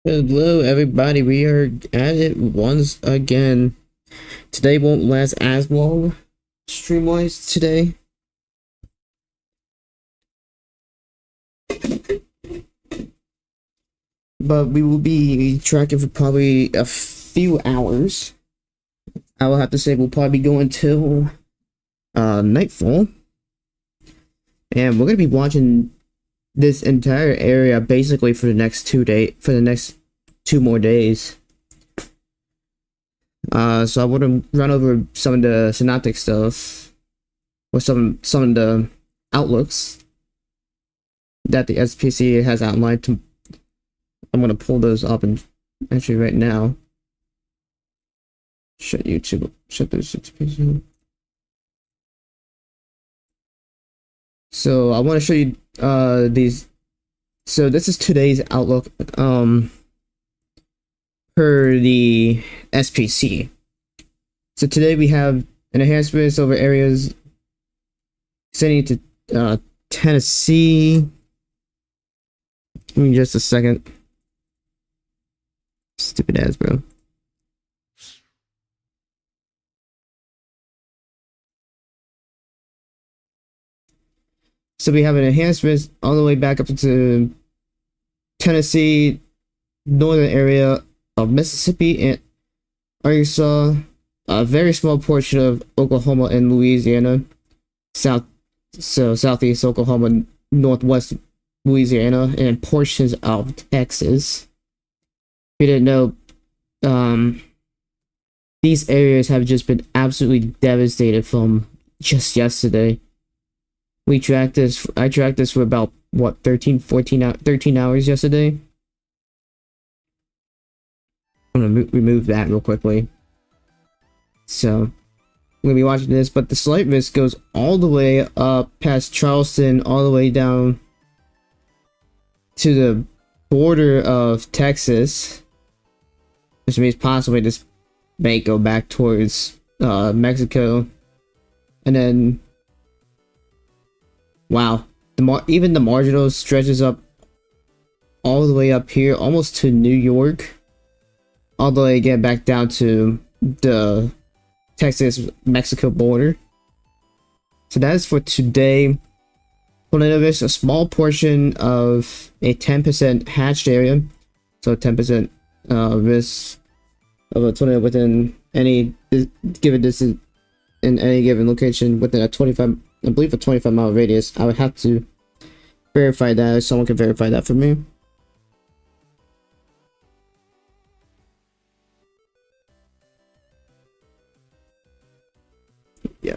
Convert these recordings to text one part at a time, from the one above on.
Hello, everybody. We are at it once again. Today won't last as long, stream-wise, today. But we will be tracking for probably a few hours. I will have to say we'll probably go until nightfall. And we're gonna be watching this entire area basically for the next 2 more days. So I want to run over some of the synoptic stuff, or some of the outlooks that the SPC has outlined. I'm gonna pull those up and actually right now. Shut YouTube. Shut those SPC. So I want to show you these. So this is today's outlook per the SPC. So today we have an enhancements over areas extending to Tennessee. Give me just a second. Stupid ass, bro. So we have an enhancement all the way back up to Tennessee, northern area of Mississippi and Arkansas, a very small portion of Oklahoma and Louisiana, southeast Oklahoma, northwest Louisiana, and portions of Texas. If you didn't know, these areas have just been absolutely devastated from just yesterday. I tracked this for about, what, 13 hours yesterday? I'm gonna remove that real quickly. So, I'm gonna be watching this, but the slight risk goes all the way up past Charleston, all the way down to the border of Texas, which means possibly this may go back towards Mexico, and then wow, even the marginal stretches up all the way up here, almost to New York, all the way again back down to the Texas-Mexico border. So that is for today. Tornado risk, a small portion of a 10% hatched area, so 10% risk of a tornado within any given distance in any given location within a 25-mile radius. I would have to verify that, if someone can verify that for me. Yeah.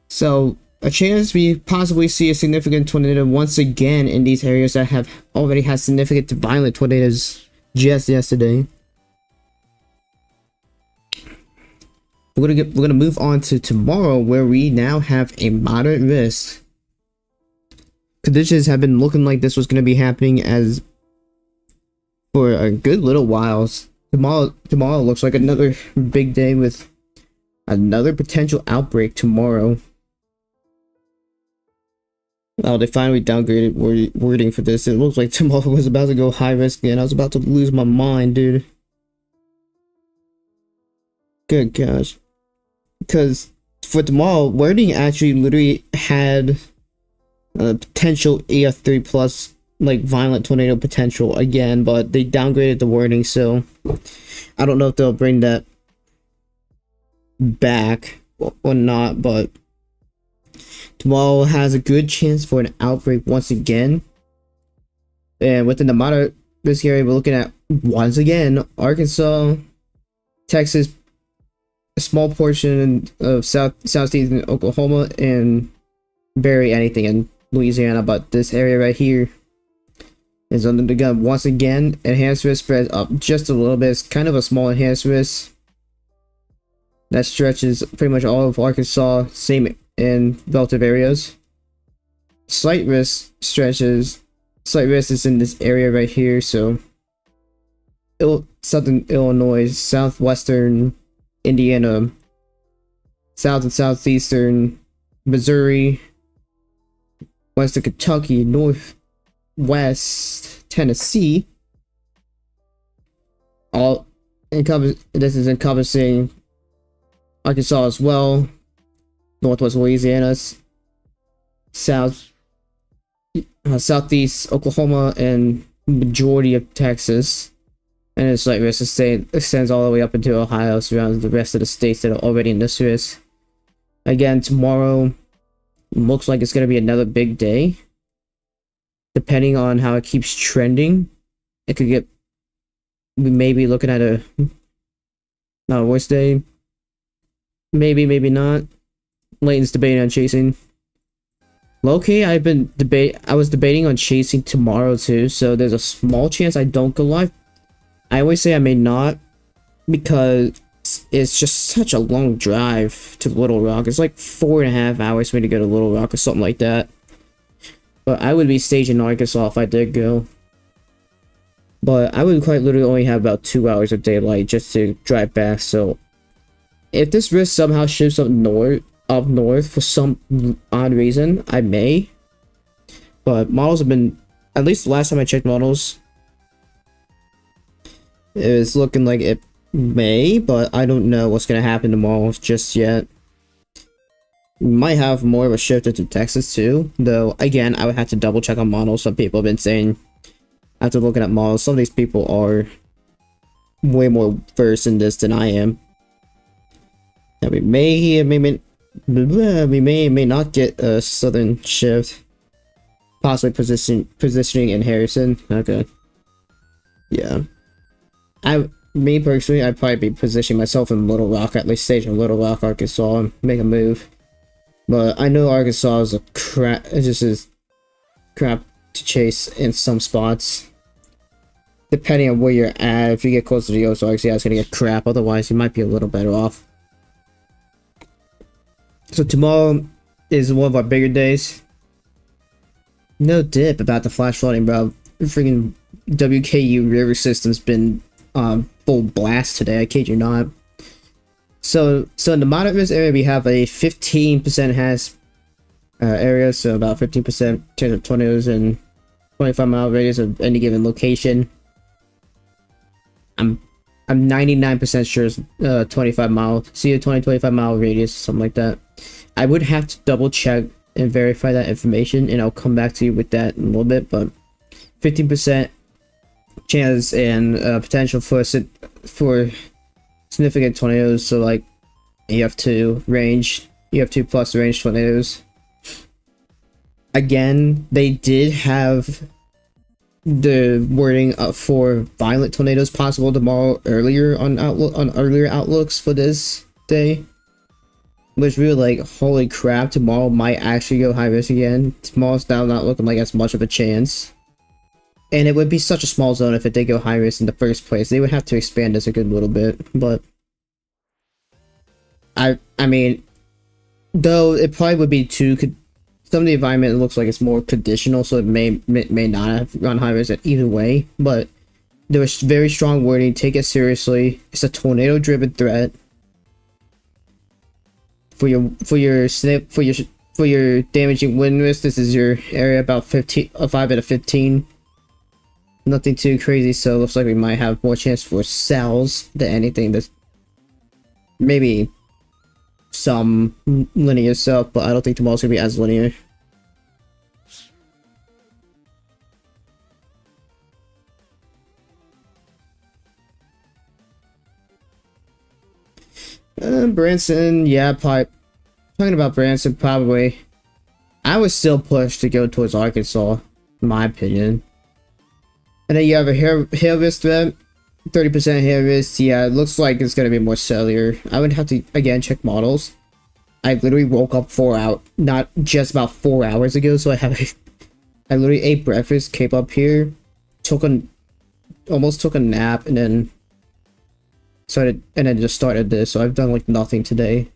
So, a chance we possibly see a significant tornado once again in these areas that have already had significant violent tornadoes just yesterday. We're gonna move on to tomorrow, where we now have a moderate risk. Conditions have been looking like this was gonna be happening as for a good little while. Tomorrow looks like another big day with another potential outbreak tomorrow. Oh, they finally downgraded wording for this. It looks like tomorrow was about to go high risk again. I was about to lose my mind, dude. Good gosh. Because for tomorrow, wording actually literally had a potential EF3 plus, like, violent tornado potential again, but they downgraded the wording, so I don't know if they'll bring that back or not, but tomorrow has a good chance for an outbreak once again. And within the moderate risk area, we're looking at, once again, Arkansas, Texas, a small portion of southeast Oklahoma, and barely anything in Louisiana. But this area right here is under the gun once again. Enhanced risk spreads up just a little bit. It's kind of a small enhanced risk that stretches pretty much all of Arkansas, same in relative areas. Slight risk is in this area right here, so southern Illinois, southwestern Indiana, south and southeastern Missouri, western Kentucky, northwest Tennessee, All this is encompassing Arkansas as well, Northwest Louisiana, southeast Oklahoma, and majority of Texas. And its light risk extends all the way up into Ohio, surrounds the rest of the states that are already in this risk. Again, tomorrow looks like it's going to be another big day. Depending on how it keeps trending, it could get... We may be looking at a worse day. Maybe, maybe not. Layton's debating on chasing. Low-key, I was debating on chasing tomorrow too, so there's a small chance I don't go live. I always say I may not, because it's just such a long drive to Little Rock. It's like 4.5 hours for me to go to Little Rock or something like that. But I would be staging in Arkansas if I did go. But I would quite literally only have about 2 hours of daylight just to drive back, so... If this risk somehow shifts up north for some odd reason, I may. But models have been... At least the last time I checked models... It's looking like it may, but I don't know what's going to happen tomorrow just yet. We might have more of a shift into Texas too, though again, I would have to double check on models. Some people have been saying, after looking at models, some of these people are way more versed in this than I am. Now we may not get a southern shift, possibly positioning in Harrison. Okay, yeah. Me personally, I'd probably be positioning myself in Little Rock, at least stage in Little Rock, Arkansas, and make a move. But I know Arkansas is crap to chase in some spots. Depending on where you're at, if you get close to the Ozarks, yeah, it's gonna get crap. Otherwise, you might be a little better off. So tomorrow is one of our bigger days. No dip about the flash flooding, bro. Freaking WKU river system's been full blast today, I kid you not. So in the moderate risk area, we have a 15% has area, so about 15% chance of tornadoes and 25-mile radius of any given location. I'm 99% sure it's 25-mile, see a 25-mile radius, something like that. I would have to double check and verify that information, and I'll come back to you with that in a little bit, but 15% chance and potential for significant tornadoes, so like EF2 range, EF2 plus range tornadoes. Again, they did have the wording for violent tornadoes possible tomorrow earlier on earlier outlooks for this day, which we were like, holy crap, tomorrow might actually go high risk again. Tomorrow's now not looking like as much of a chance. And it would be such a small zone if it did go high risk in the first place. They would have to expand this a good little bit, but I mean, though it probably would be too. Some of the environment looks like it's more traditional, so it may not have run high risk either way. But there was very strong wording. Take it seriously. It's a tornado-driven threat. For your damaging wind risk, this is your area about 5 out of 15. Nothing too crazy, so it looks like we might have more chance for cells than anything. That's maybe some linear stuff, but I don't think tomorrow's gonna be as linear. Branson, yeah, probably. Talking about Branson, probably. I would still push to go towards Arkansas, in my opinion. And then you have a hail risk threat, 30% hail risk. Yeah, it looks like it's gonna be more cellular. I would have to again check models. I literally woke up not just about 4 hours ago, so I literally ate breakfast, came up here, almost took a nap, and then just started this. So I've done like nothing today.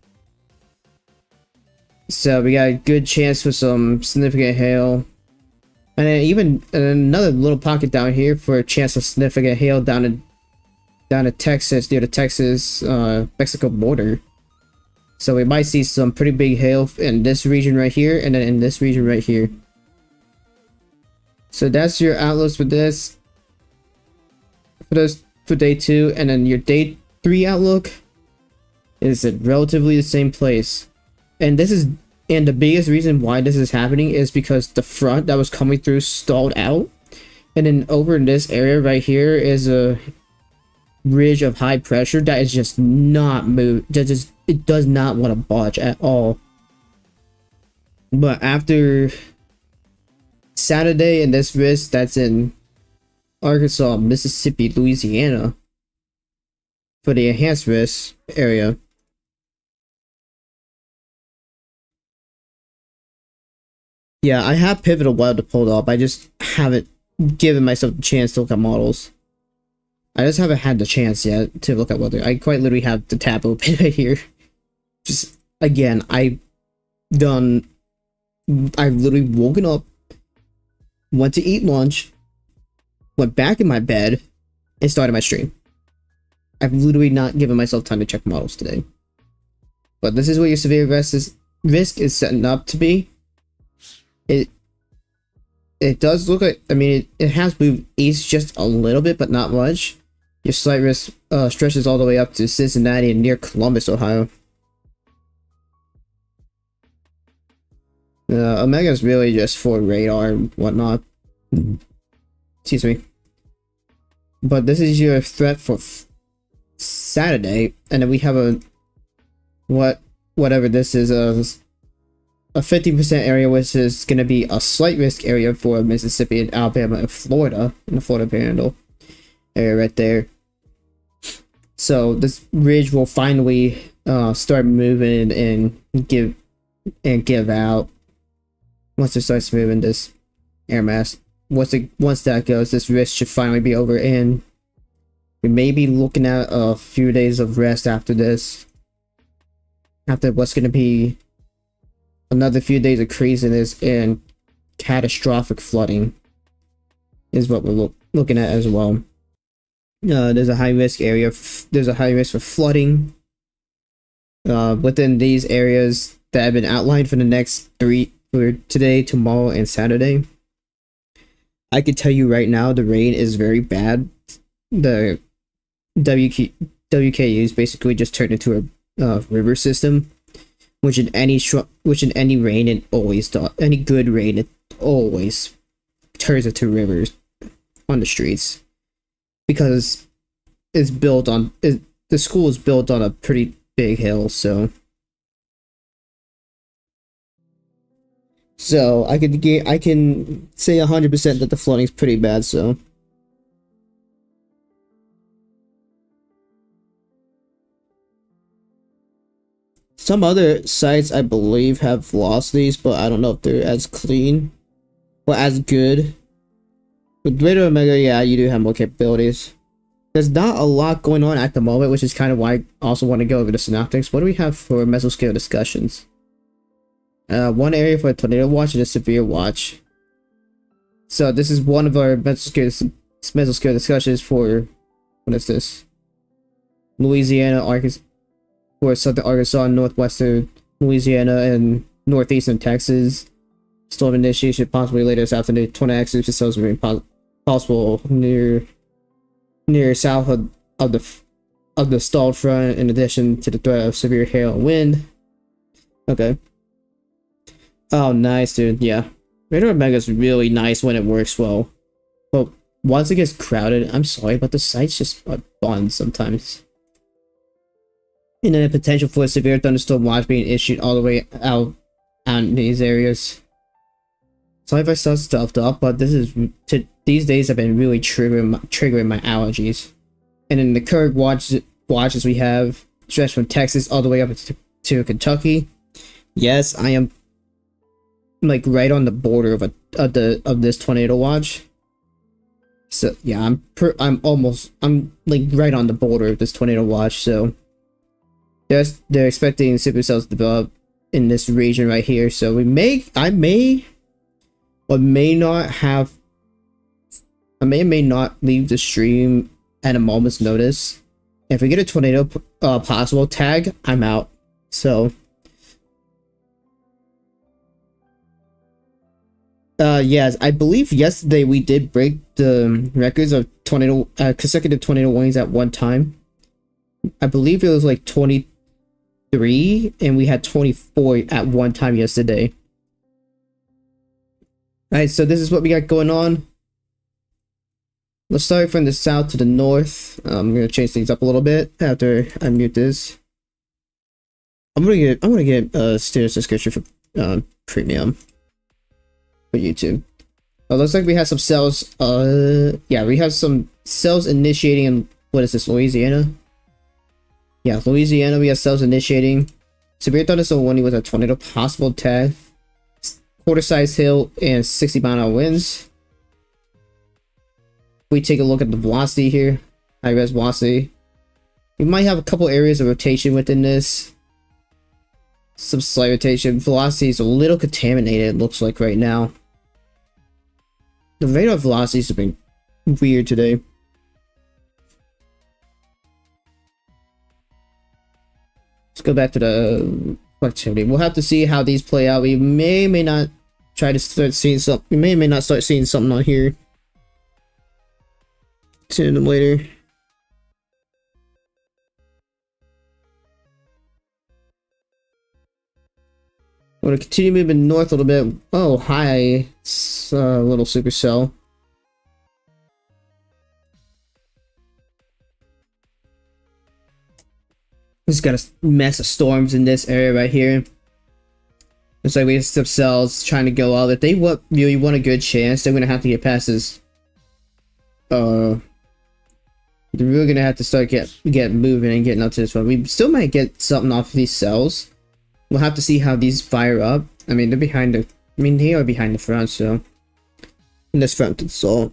So we got a good chance for some significant hail. And then even another little pocket down here for a chance of significant hail down to Texas, near the Texas Mexico border. So we might see some pretty big hail in this region right here, and then in this region right here. So that's your outlooks for this. For those for day 2, and then your day 3 outlook is at relatively the same place. And the biggest reason why this is happening is because the front that was coming through stalled out, and then over in this area right here is a ridge of high pressure that is just not move. It does not want to budge at all. But after Saturday and this risk that's in Arkansas, Mississippi, Louisiana for the enhanced risk area. Yeah, I have Pivotal Web to pull up. I just haven't given myself the chance to look at models. I just haven't had the chance yet to look at weather. I quite literally have the tab open right here. Just, again, I've literally woken up, went to eat lunch, went back in my bed, and started my stream. I've literally not given myself time to check models today. But this is what your severe risk is setting up to be. It does look like, I mean, it has moved east just a little bit, but not much. Your slight risk stretches all the way up to Cincinnati and near Columbus, Ohio. Omega is really just for radar and whatnot. Excuse me. But this is your threat for Saturday, and then we have whatever this is, a 50% area, which is going to be a slight risk area for Mississippi and Alabama and Florida, in the Florida Panhandle area right there. So this ridge will finally start moving and give out once it starts moving this air mass. Once that goes, this risk should finally be over, and we may be looking at a few days of rest after this. After what's going to be another few days of craziness and catastrophic flooding is what we're looking at as well. There's a high risk area. There's a high risk for flooding within these areas that have been outlined for the next 3 for today, tomorrow, and Saturday. I can tell you right now, the rain is very bad. The WKUs basically just turned into a river system, which in any rain, it always does. Any good rain, it always turns into rivers on the streets, because it's built on the school is built on a pretty big hill, so I can say 100% that the flooding is pretty bad. So some other sites, I believe, have velocities, but I don't know if they're as clean or as good. With Greater Omega, yeah, you do have more capabilities. There's not a lot going on at the moment, which is kind of why I also want to go over the synoptics. What do we have for mesoscale discussions? One area for a tornado watch and a severe watch. So this is one of our mesoscale discussions for, what is this? Louisiana, Arkansas, for southern Arkansas, northwestern Louisiana, and northeastern Texas. Storm initiation possibly later this afternoon. Tornado activity cells remain possible near south of the stalled front, in addition to the threat of severe hail and wind. Okay. Oh, nice, dude. Yeah. Radar Omega is really nice when it works well. But once it gets crowded, I'm sorry, but the sites just are fun sometimes. And then the potential for a severe thunderstorm watch being issued all the way out in these areas. Sorry if I sound stuffed up, but these days have been really triggering my allergies. And then the current watches we have stretch from Texas all the way up to Kentucky. Yes, I am like right on the border of this tornado watch. So yeah, I'm like right on the border of this tornado watch. So they're expecting supercells to develop in this region right here. So I may or may not leave the stream at a moment's notice. If we get a tornado possible tag, I'm out. So yes, I believe yesterday we did break the records of tornado consecutive tornado warnings at one time. I believe it was like 23, and we had 24 at one time yesterday. Alright, so this is what we got going on. Let's start from the south to the north. I'm gonna change things up a little bit after I mute this. I'm gonna get a student subscription for premium for YouTube. Looks like we have some cells. Yeah, we have some cells initiating in, what is this, Louisiana? Yeah, Louisiana, we have cells initiating. Severe thunderstorm warning with a tornado possible attack. Quarter-sized hail and 60-mile-an-hour winds. We take a look at the velocity here. High-res velocity. We might have a couple areas of rotation within this. Some slight rotation. Velocity is a little contaminated, it looks like right now. The radar velocities have been weird today. Let's go back to the activity. We'll have to see how these play out. We may not try to start seeing something. We may not start seeing something on here sooner than later. I'm gonna continue moving north a little bit. Oh, hi. It's a little supercell. Just got a mess of storms in this area right here. Looks like we have some cells trying to go out. If they really want a good chance, they're gonna have to get past this. They're really gonna have to start get moving and getting up to this one. We still might get something off of these cells. We'll have to see how these fire up. I mean, they're behind the. I mean, they are behind the front, so. In this front assault.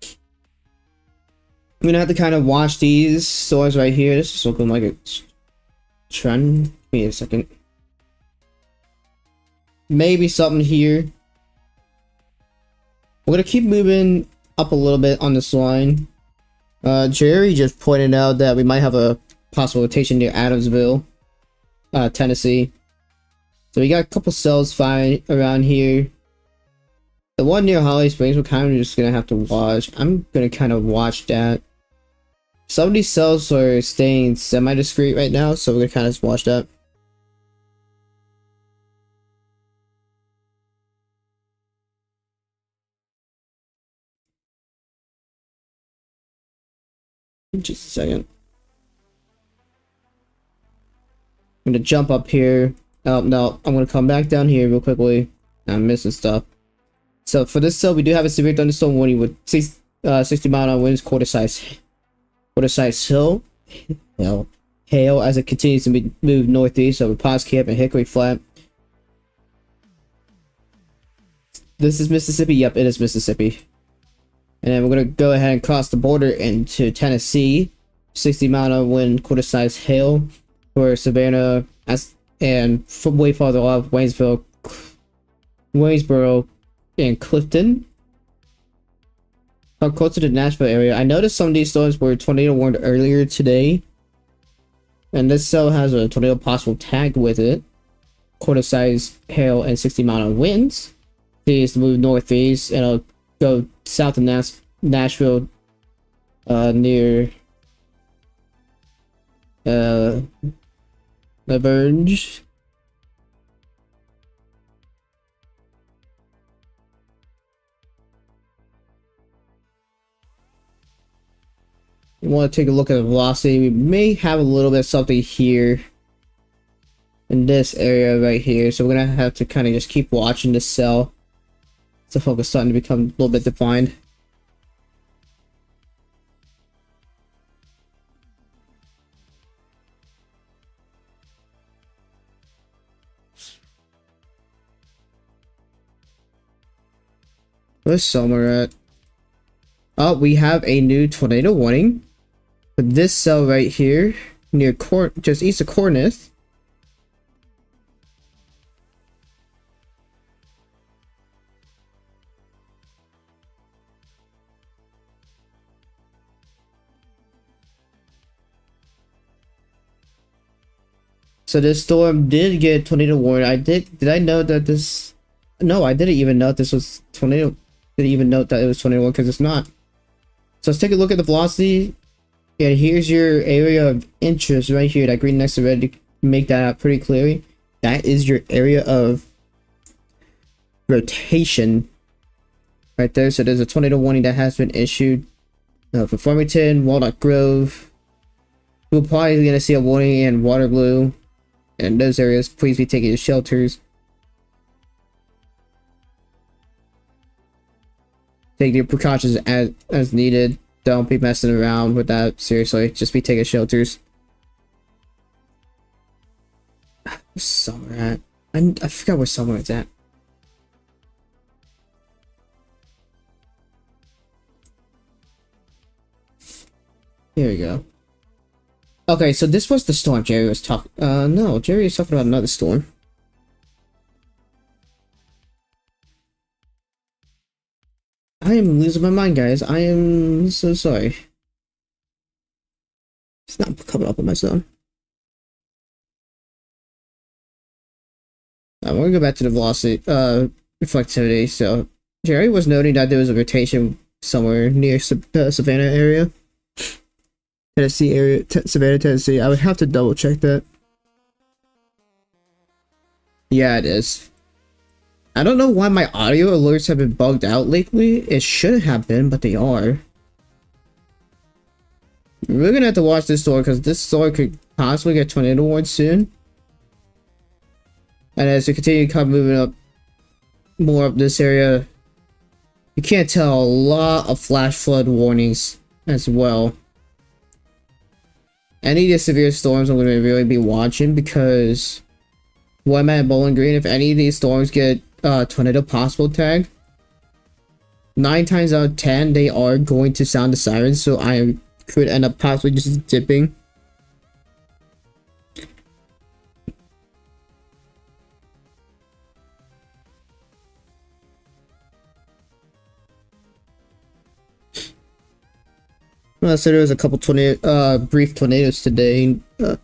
I'm gonna have to kind of watch these stores right here. This is looking like a trend. Give me a second. Maybe something here. We're gonna keep moving up a little bit on this line. Jerry just pointed out that we might have a possible rotation near Adamsville, Tennessee. So we got a couple cells flying around here. The one near Holly Springs, we're kind of just gonna have to watch. I'm gonna kind of watch that. Some of these cells are staying semi-discreet right now, so we're gonna kind of just watch that. Just a second. I'm gonna jump up here. Oh no, I'm gonna come back down here real quickly. I'm missing stuff. So for this cell, we do have a severe thunderstorm warning with 60-mile-an-hour winds, quarter-size hail as it continues to move northeast over Potts Camp and Hickory Flat. This is Mississippi. Yep, it is Mississippi. And then we're gonna go ahead and cross the border into Tennessee. 60-mile-an-hour wind, quarter-size hail for Savannah, and way farther off, Waynesboro, and Clifton. Closer to the Nashville area. I noticed some of these storms were tornado warned earlier today. And this cell has a tornado possible tag with it. Quarter-size hail and 60-mile-an-hour winds. These to move northeast, and it'll go south of Nashville, near LaVerge. We want to take a look at the velocity. We may have a little bit of something here in this area right here, so we're gonna have to kind of just keep watching this cell. The focus starting to become a little bit defined. Where's Summer at? Oh, we have a new tornado warning for this cell right here near just east of Corinth. So this storm did get tornado warning. Did I know that this? No, I didn't even know this was tornado. didn't even note that it was 21 because it's not. So let's take a look at the velocity. And here's your area of interest right here. That green next to red to make that out pretty clearly. That is your area of rotation right there. So there's a tornado warning that has been issued for Farmington, Walnut Grove. We're probably going to see a warning in Waterloo. And in those areas, please be taking your shelters. Take your precautions as needed. Don't be messing around with that. Seriously, just be taking shelters. Where's Summer at? I forgot where Summer is at. Here we go. Okay, so this was the storm Jerry was talking. No, Jerry was talking about another storm. I am losing my mind, guys. I am so sorry. It's not coming up on my zone. I'm gonna go back to the velocity, reflectivity. So Jerry was noting that there was a rotation somewhere near Savannah area. Tennessee area, Savannah, Tennessee. I would have to double check that. Yeah, it is. I don't know why my audio alerts have been bugged out lately. It shouldn't have been, but they are. We're gonna have to watch this story because this story could possibly get tornado warned soon. And as we continue to come moving up more up this area, you can't tell a lot of flash flood warnings as well. Any of the severe storms I'm going to really be watching because when I'm at Bowling Green, if any of these storms get tornado possible tag, 9 times out of 10 they are going to sound the sirens, so I could end up possibly just dipping. So there was a couple brief tornadoes today, near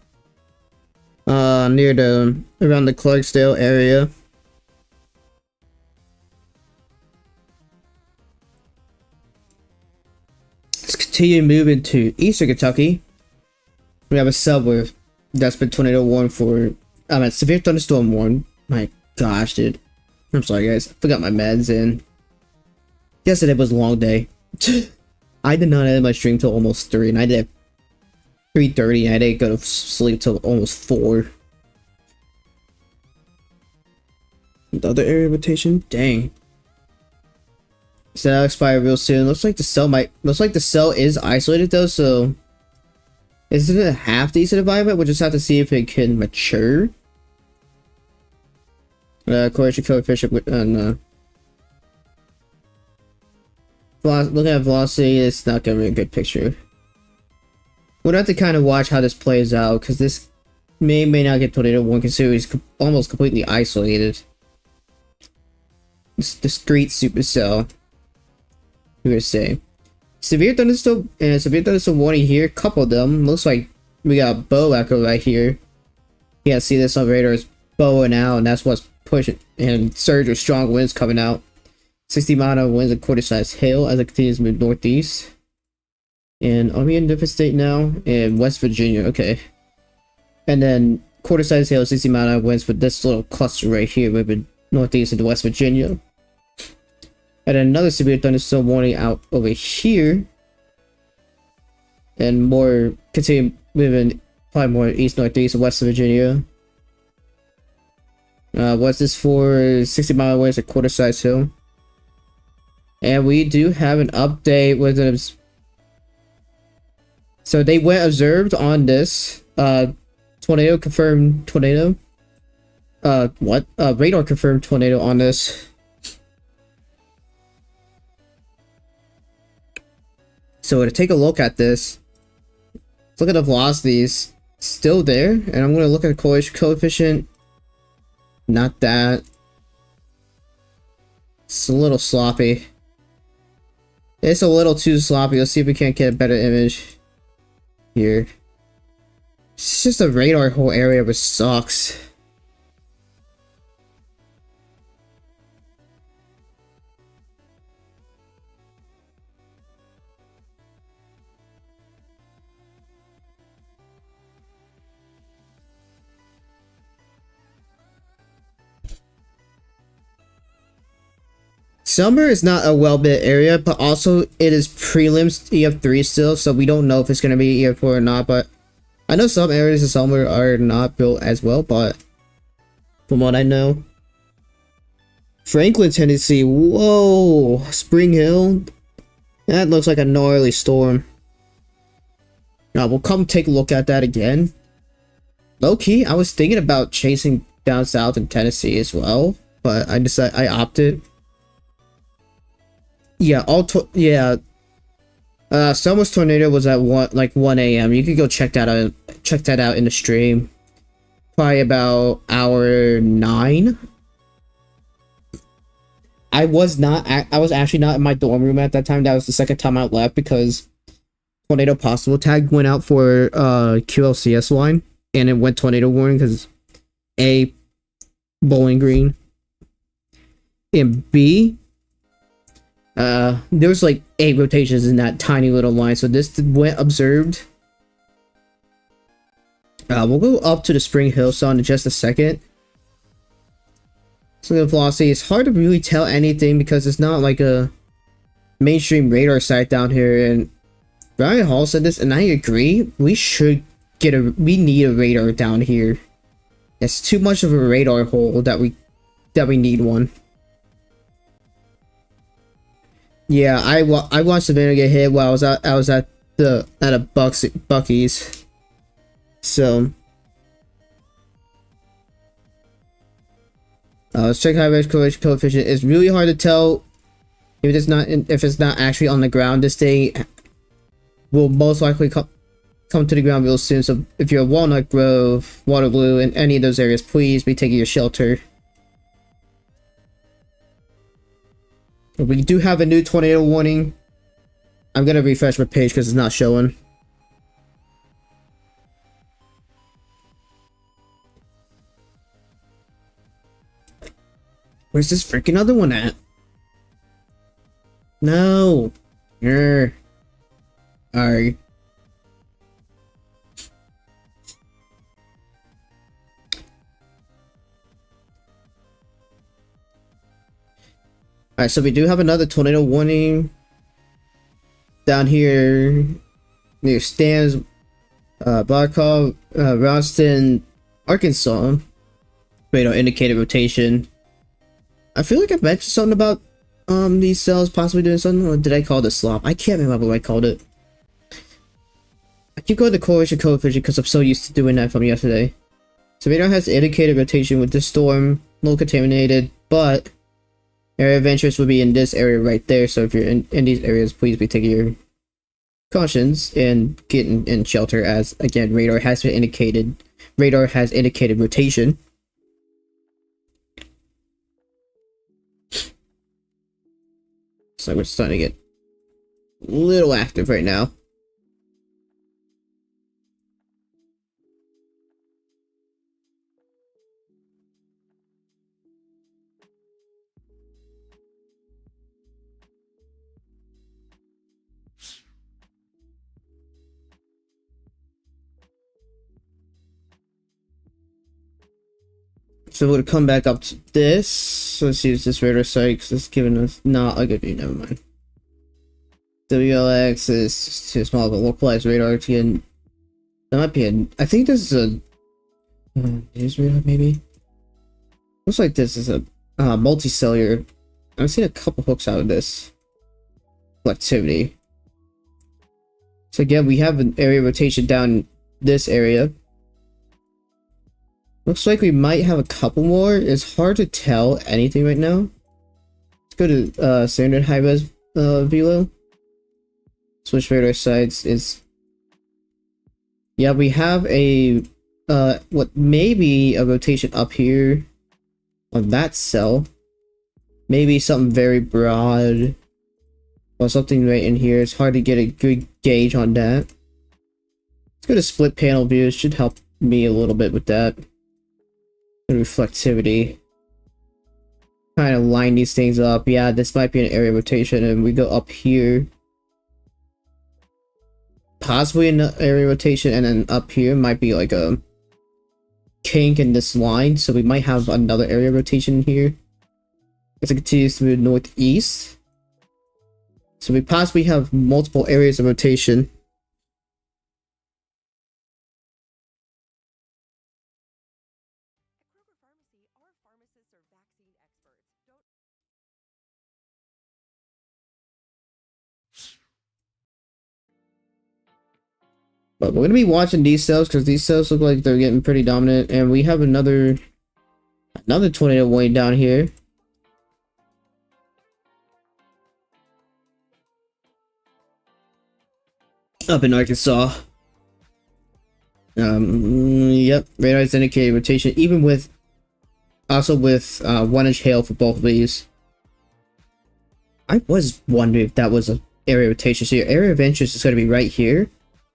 around the Clarksdale area. Let's continue moving to Eastern Kentucky. We have a suburb that's been tornado warned for, severe thunderstorm warned. My gosh, dude. I'm sorry, guys. I forgot my meds and yesterday was a long day. I did not end my stream till almost 3, and I did 3:30, and I didn't go to sleep till almost 4. The other area rotation? Dang. So that'll expire real soon. Looks like the cell is isolated though, so isn't it a half decent environment? We'll just have to see if it can mature. Correlation coefficient with looking at velocity, it's not giving me a good picture. We'll have to kind of watch how this plays out, because this may not get tornado warned considering it's almost completely isolated. It's discrete supercell. We're gonna say severe thunderstorm and severe thunderstorm warning here. Couple of them. Looks like we got bow echo right here. You can't see this on radar. It's bowing out, and that's what's pushing. And surge or strong winds coming out. 60-mile winds and quarter-sized hail as it continues to move northeast. And are we in a different state now? In West Virginia, okay. And then quarter-sized hail, 60-mile winds for this little cluster right here, moving northeast into West Virginia. And then another severe thunderstorm warning out over here. And more, continue moving probably more east-northeast of West Virginia. What's this for? 60-mile winds, a quarter-sized hail. And we do have an update with an... So they went observed on this. Tornado confirmed tornado. Radar confirmed tornado on this. So to take a look at this, let's look at the velocities. Still there, and I'm going to look at the correlation coefficient. Not that. It's a little sloppy. It's a little too sloppy. Let's see if we can't get a better image here. It's just the radar whole area, which sucks. Summer is not a well-built area, but also it is prelims EF3 still, so we don't know if it's going to be EF4 or not, but I know some areas of Summer are not built as well, but from what I know. Franklin, Tennessee. Whoa. Spring Hill. That looks like a gnarly storm. Now, we'll come take a look at that again. Low-key, I was thinking about chasing down south in Tennessee as well, but I decided I opted. Yeah, Summer's tornado was at 1 a.m. You could go check that out in the stream. Probably about hour 9. I was actually not in my dorm room at that time. That was the second time I left because tornado possible tag went out for QLCS line, and it went tornado warning because A, Bowling Green, and B, there was like 8 rotations in that tiny little line, so this went observed. We'll go up to the Spring Hill zone in just a second. So the velocity, it's hard to really tell anything because it's not like a mainstream radar site down here, and Brian Hall said this and I agree. We need a radar down here. It's too much of a radar hole that we need one. Yeah, I watched the video get hit while I was at a Buc-ee's. So let's check high risk correlation coefficient. It's really hard to tell if it's not actually on the ground. This thing will most likely come to the ground real soon. So if you're at Walnut Grove, Waterloo, and any of those areas, please be taking your shelter. We do have a new tornado warning. I'm gonna refresh my page because it's not showing. Where's this freaking other one at? No. Alright. Alright, so we do have another tornado warning down here near Stans, Barkov, Ralston, Arkansas. Radar indicated rotation. I feel like I mentioned something about these cells possibly doing something, or did I call it slop? I can't remember what I called it. I keep going to correlation coefficient because I'm so used to doing that from yesterday. So radar has indicated rotation with this storm, low contaminated, but area of interest would be in this area right there. So if you're in these areas, please be taking your cautions and getting in shelter, as again radar has indicated rotation. So we're starting to get a little active right now. So we're gonna come back up to this. Let's use this radar site because it's giving us not a good view. Never mind. WLX is too small of a localized radar to get. That might be a. I think this is a news radar maybe. Looks like this is a multicellular. I've seen a couple hooks out of this selectivity. So again, we have an area rotation down this area. Looks like we might have a couple more. It's hard to tell anything right now. Let's go to standard high res velo. Switch radar sites is. Yeah, we have a what may be a rotation up here on that cell. Maybe something very broad or something right in here. It's hard to get a good gauge on that. Let's go to split panel view. It should help me a little bit with that. Reflectivity. Kind of line these things up. Yeah, this might be an area rotation, and we go up here. Possibly an area rotation, and then up here might be like a kink in this line, so we might have another area rotation here. as it continues to move northeast. So we possibly have multiple areas of rotation. But we're gonna be watching these cells because these cells look like they're getting pretty dominant, and we have another tornado way down here. Up in Arkansas. Yep, radar's indicating rotation, even with also with 1-inch hail for both of these. I was wondering if that was an area of rotation. So your area of interest is going to be right here.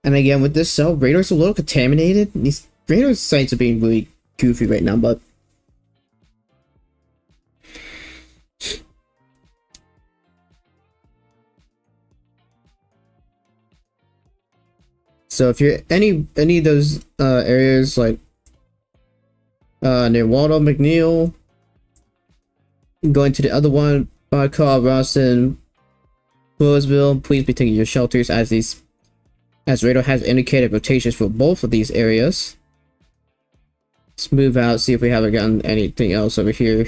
And again, with this cell, radar's a little contaminated. These radar sites are being really goofy right now, but so if you're any of those areas like near Waldo McNeil, going to the other one called Ralston, Louisville, please be taking your shelters as radar has indicated rotations for both of these areas. Let's move out, see if we haven't gotten anything else over here.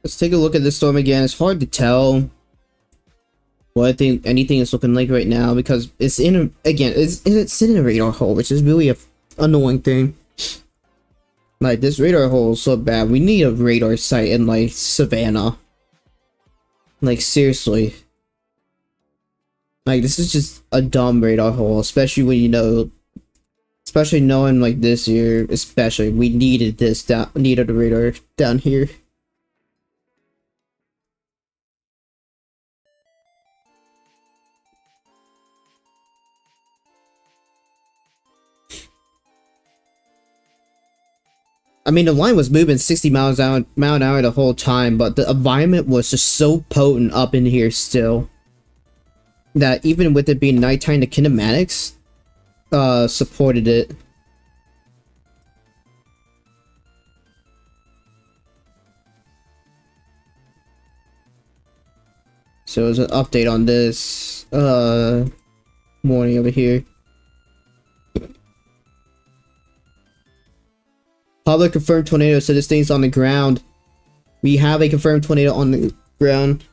Let's take a look at this storm again. It's hard to tell what anything is looking like right now because it's in a, again, it's in a radar hole, which is really a annoying thing. Like, this radar hole is so bad. We need a radar site in like Savannah. Like, seriously. Like, this is just a dumb radar hole, especially when you know, especially knowing like this year, especially we needed needed a radar down here. I mean, the line was moving 60 miles an hour the whole time, but the environment was just so potent up in here still that even with it being nighttime, the kinematics supported it. So there's an update on this morning over here. Public confirmed tornado, so this thing's on the ground. We have a confirmed tornado on the ground.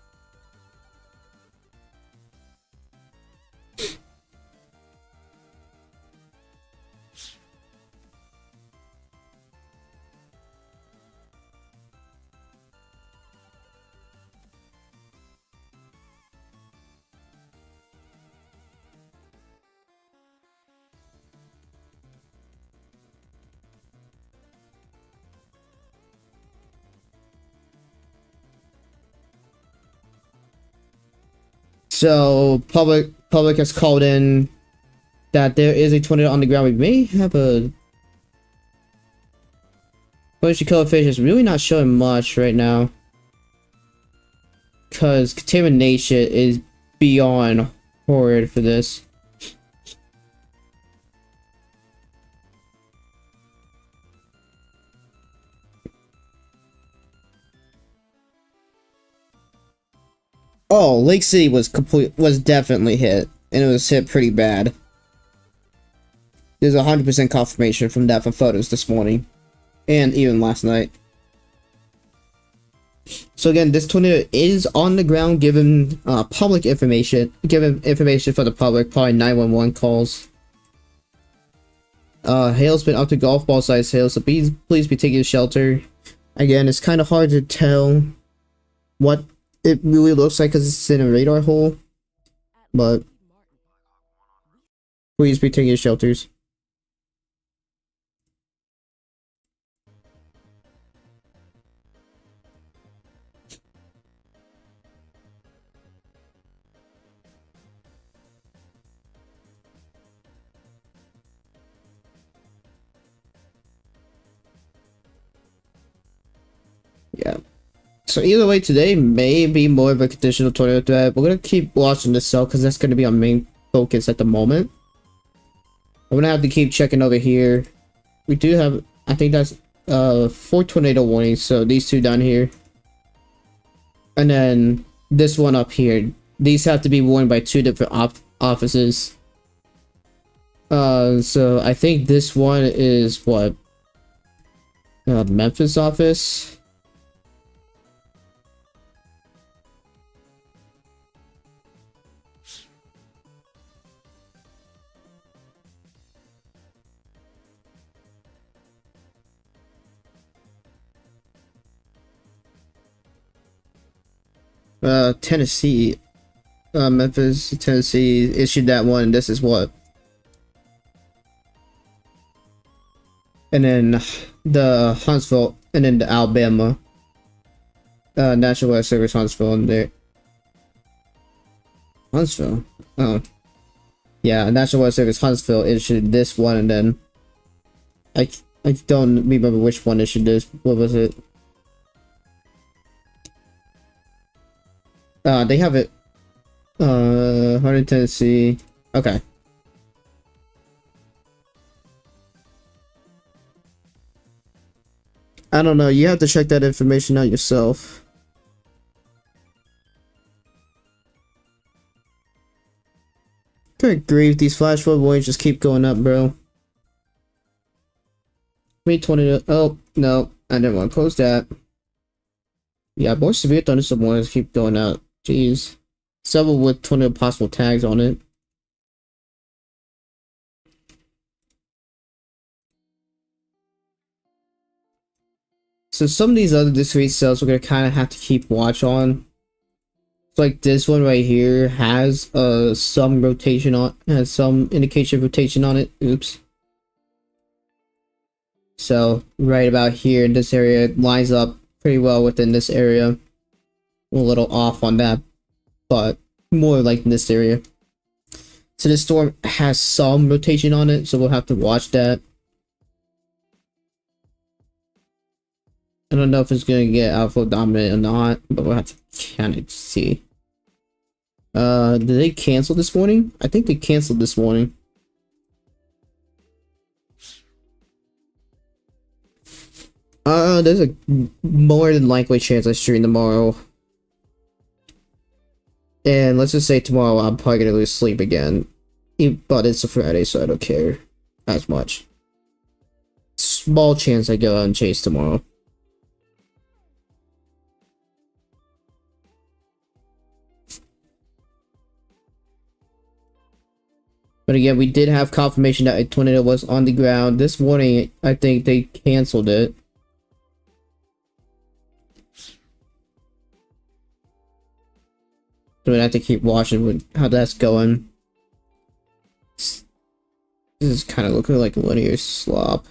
So public has called in that there is a tornado on the ground. We may have a Moisture coefficient is really not showing much right now because contamination is beyond horrid for this. Oh, Lake City was definitely hit, and it was hit pretty bad. There's 100% confirmation from that from photos this morning, and even last night. So again, this tornado is on the ground, giving public information, giving information for the public, probably 911 calls. Hail's been up to golf ball size hail, so please be taking shelter. Again, it's kind of hard to tell what it really looks like because it's in a radar hole, but please be taking shelters. Yeah. So either way, today may be more of a conditional tornado threat. We're gonna keep watching this cell because that's gonna be our main focus at the moment. I'm gonna have to keep checking over here. We do have, I think that's 4 tornado warnings. So these two down here, and then this one up here. These have to be warned by 2 different offices. So I think this one is what, Memphis office. 'Tennessee, Memphis, Tennessee issued that one. This is what, and then the Huntsville, and then the Alabama, National Weather Service Huntsville in there. Huntsville, oh yeah, National Weather Service Huntsville issued this one, and then I don't remember which one issued this. What was it? They have it. Hunter, Tennessee. Okay. I don't know. You have to check that information out yourself. Good grief, these flash flood warnings just keep going up, bro. 320. Oh, no. I didn't want to post that. Yeah, more severe thunderstorm warnings keep going out. Jeez. Several with 20 possible tags on it. So some of these other discrete cells we're gonna kind of have to keep watch on. Like this one right here has some rotation on, has some indication of rotation on it. Oops. So right about here in this area, it lines up pretty well within this area. A little off on that, but more like in this area. So this storm has some rotation on it, so we'll have to watch that. I don't know if it's gonna get outflow dominant or not, but we'll have to kind of see. Did they cancel this morning? I think they canceled this morning. There's a more than likely chance I stream tomorrow. And let's just say tomorrow I'm probably gonna lose sleep again. But it's a Friday, so I don't care as much. Small chance I go out and chase tomorrow. But again, we did have confirmation that a tornado was on the ground. This morning, I think they canceled it. So we have to keep watching with how that's going. This is kind of looking like a linear slop.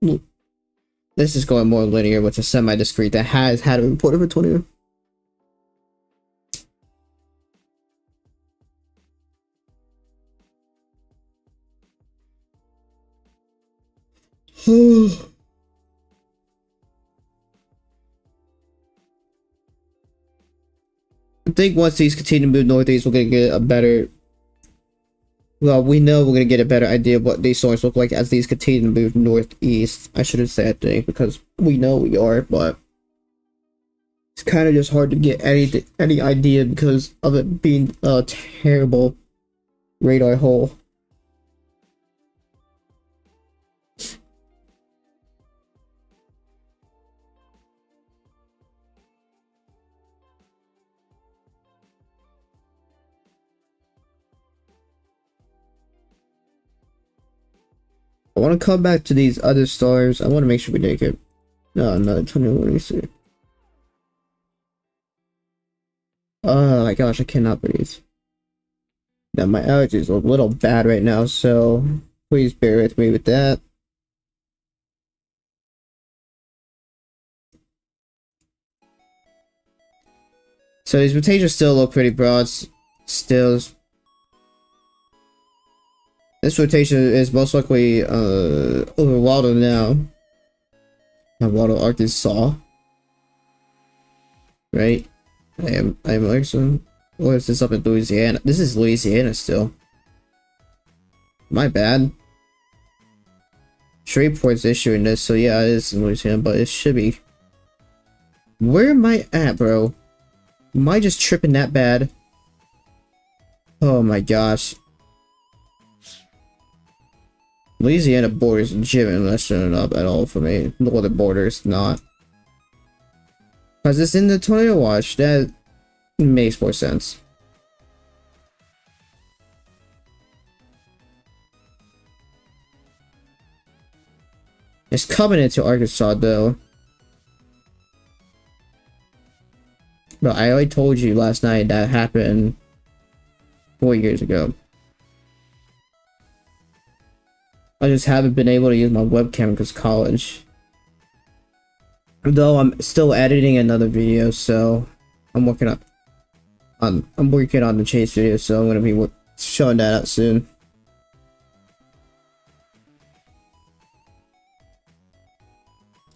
This is going more linear with a semi-discrete that has had a report of a tornado. I think once these continue to move northeast, we're gonna get a better. Well, we know we're gonna get a better idea of what these storms look like as these continue to move northeast. I shouldn't say that thing because we know we are, but it's kind of just hard to get any idea because of it being a terrible radar hole. I want to come back to these other stars. I want to make sure we didn't get another 21. Let me see. Oh my gosh, I cannot breathe. Now my allergy is a little bad right now, so please bear with me with that. So these rotations still look pretty broad. Still, this rotation is most likely over Waldo now. Waddle, Arkansas. Right? I am Arkansas. Or is this up in Louisiana? This is Louisiana still. My bad. Shreveport's issuing this, so yeah, it is in Louisiana, but it should be. Where am I at, bro? Am I just tripping that bad? Oh my gosh. Louisiana border is legit not showing up at all for me. No other border is not. Because it's in the tornado watch. That makes more sense. It's coming into Arkansas though. But I already told you last night that happened 4 years ago. I just haven't been able to use my webcam because college. Though I'm still editing another video, so I'm working on the chase video, so I'm gonna be showing that out soon.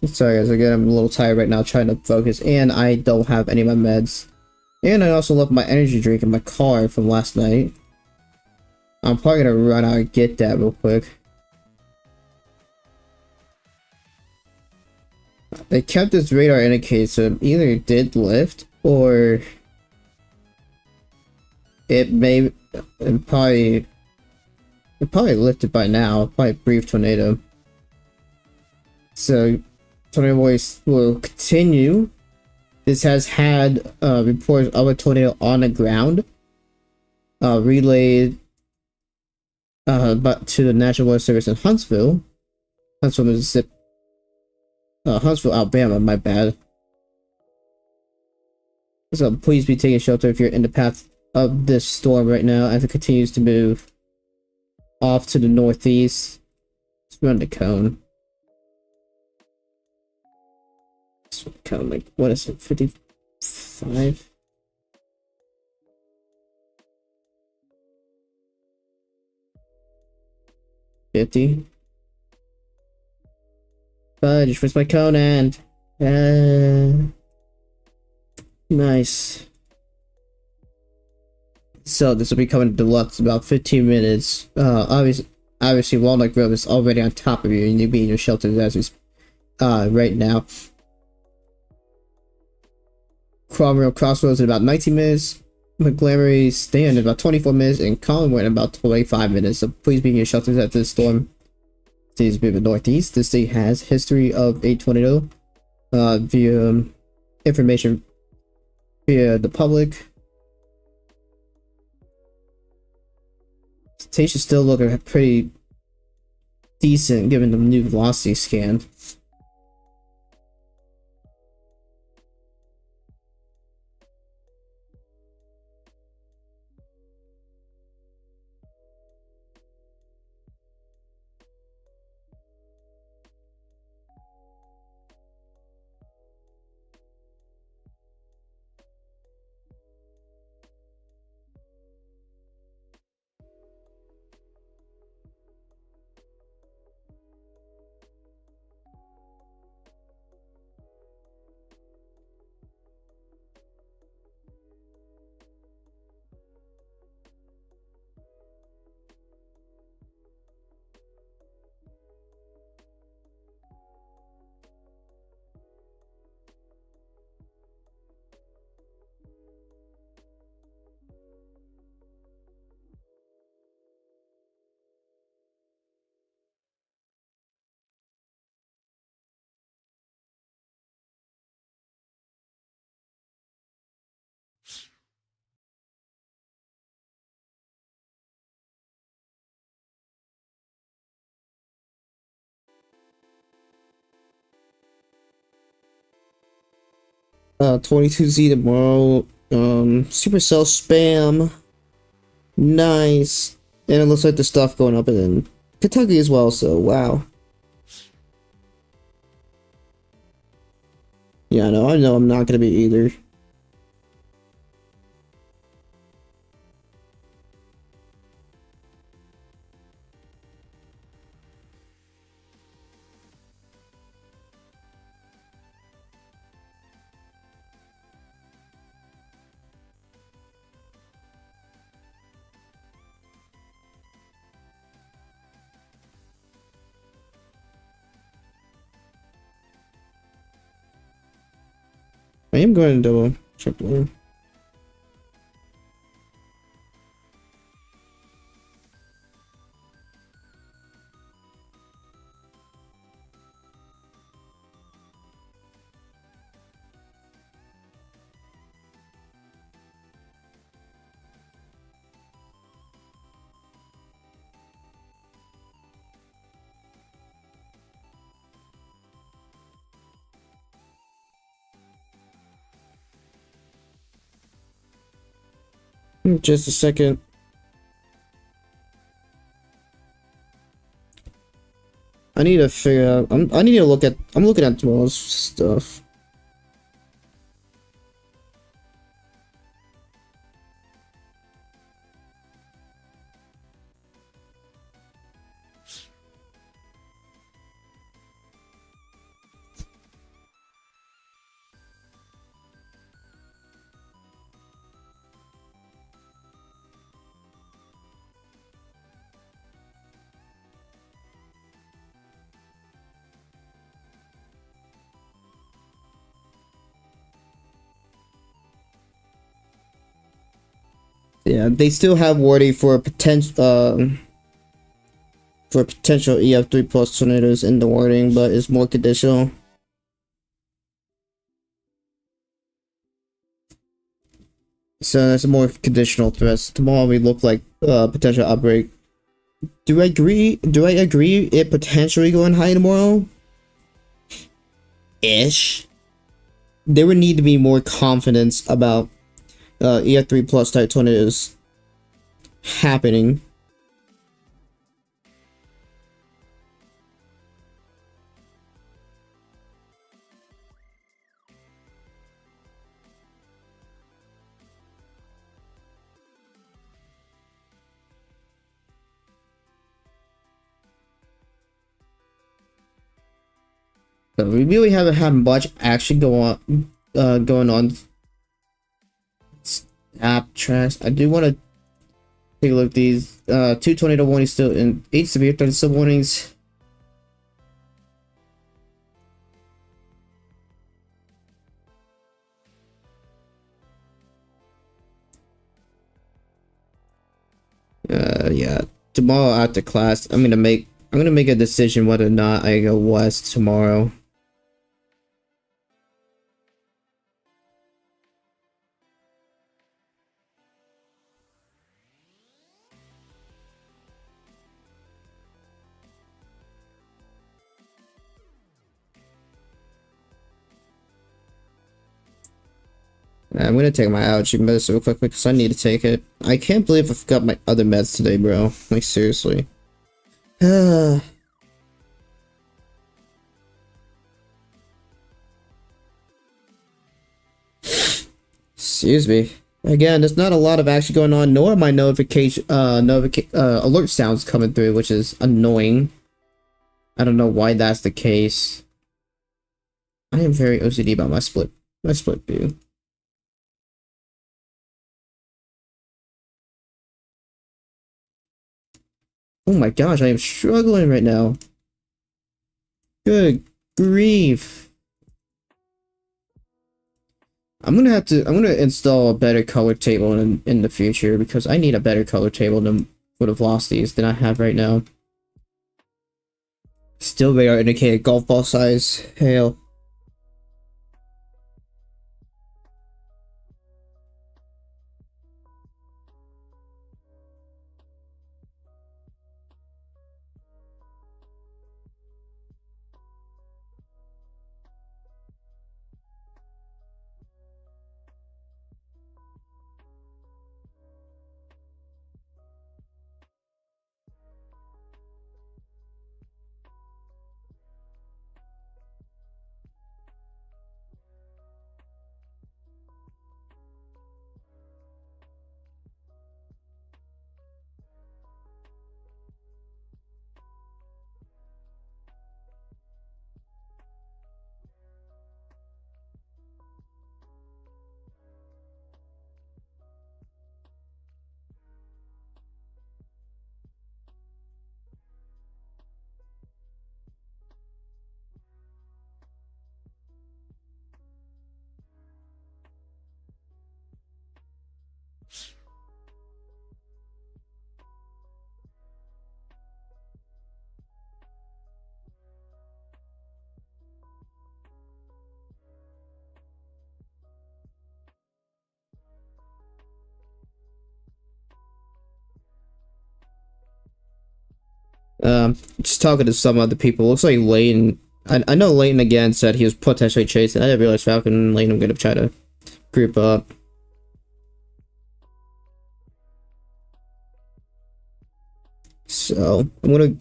Sorry guys, again, I'm a little tired right now trying to focus, and I don't have any of my meds. And I also left my energy drink in my car from last night. I'm probably gonna run out and get that real quick. They kept this radar indicator, so it either did lift, or it probably lifted by now, probably a brief tornado. So tornado voice will continue. This has had reports of a tornado on the ground relayed but to the National Weather Service in Huntsville, Mississippi. Huntsville, Alabama, my bad. So please be taking shelter if you're in the path of this storm right now as it continues to move off to the northeast. Let's run the cone. Cone, like, what is it, 55? I just missed my cone and nice. So this will be coming deluxe about 15 minutes. Obviously Walnut Grove is already on top of you and you'll be in your shelters as we right now. Cromwell Crossroads in about 19 minutes. Montgomery Stand in about 24 minutes, and Collingwood in about 25 minutes. So please be in your shelters at this storm. States moving northeast. The state has history of a tornado via information via the public. State should still look pretty decent given the new velocity scan. Uh, 22Z tomorrow. Supercell spam. Nice. And it looks like the stuff going up in Kentucky as well, so wow. Yeah, no, I know I'm not gonna be either. I am going to double check the order. Just a second. I need to figure out. I need to look at. I'm looking at tomorrow's stuff. Yeah, they still have wording for potential EF3 plus tornadoes in the wording, but it's more conditional. So it's more conditional threats. Tomorrow we look like potential outbreak. Do I agree? Do I agree it potentially going high tomorrow? Ish. There would need to be more confidence about EF3 plus type tornadoes happening. So we really haven't had much action going on. Snap trash. I do want to take a look at these. 2 tornado warnings still in 8 severe thunderstorm warnings. Yeah. Tomorrow after class, I'm gonna make a decision whether or not I go west tomorrow. I'm gonna take my allergy medicine real quick because I need to take it. I can't believe I forgot my other meds today, bro. Like, seriously. Excuse me. Again, there's not a lot of action going on, nor my alert sounds coming through, which is annoying. I don't know why that's the case. I am very OCD about my split view. Oh my gosh, I am struggling right now. Good grief. I'm gonna install a better color table in the future because I need a better color table than for the velocities than I have right now. Still radar indicated golf ball size. Hail. Just talking to some other people. Looks like Layton. I know Layton again said he was potentially chasing. I didn't realize Falcon and Layton were gonna try to group up. So I'm gonna.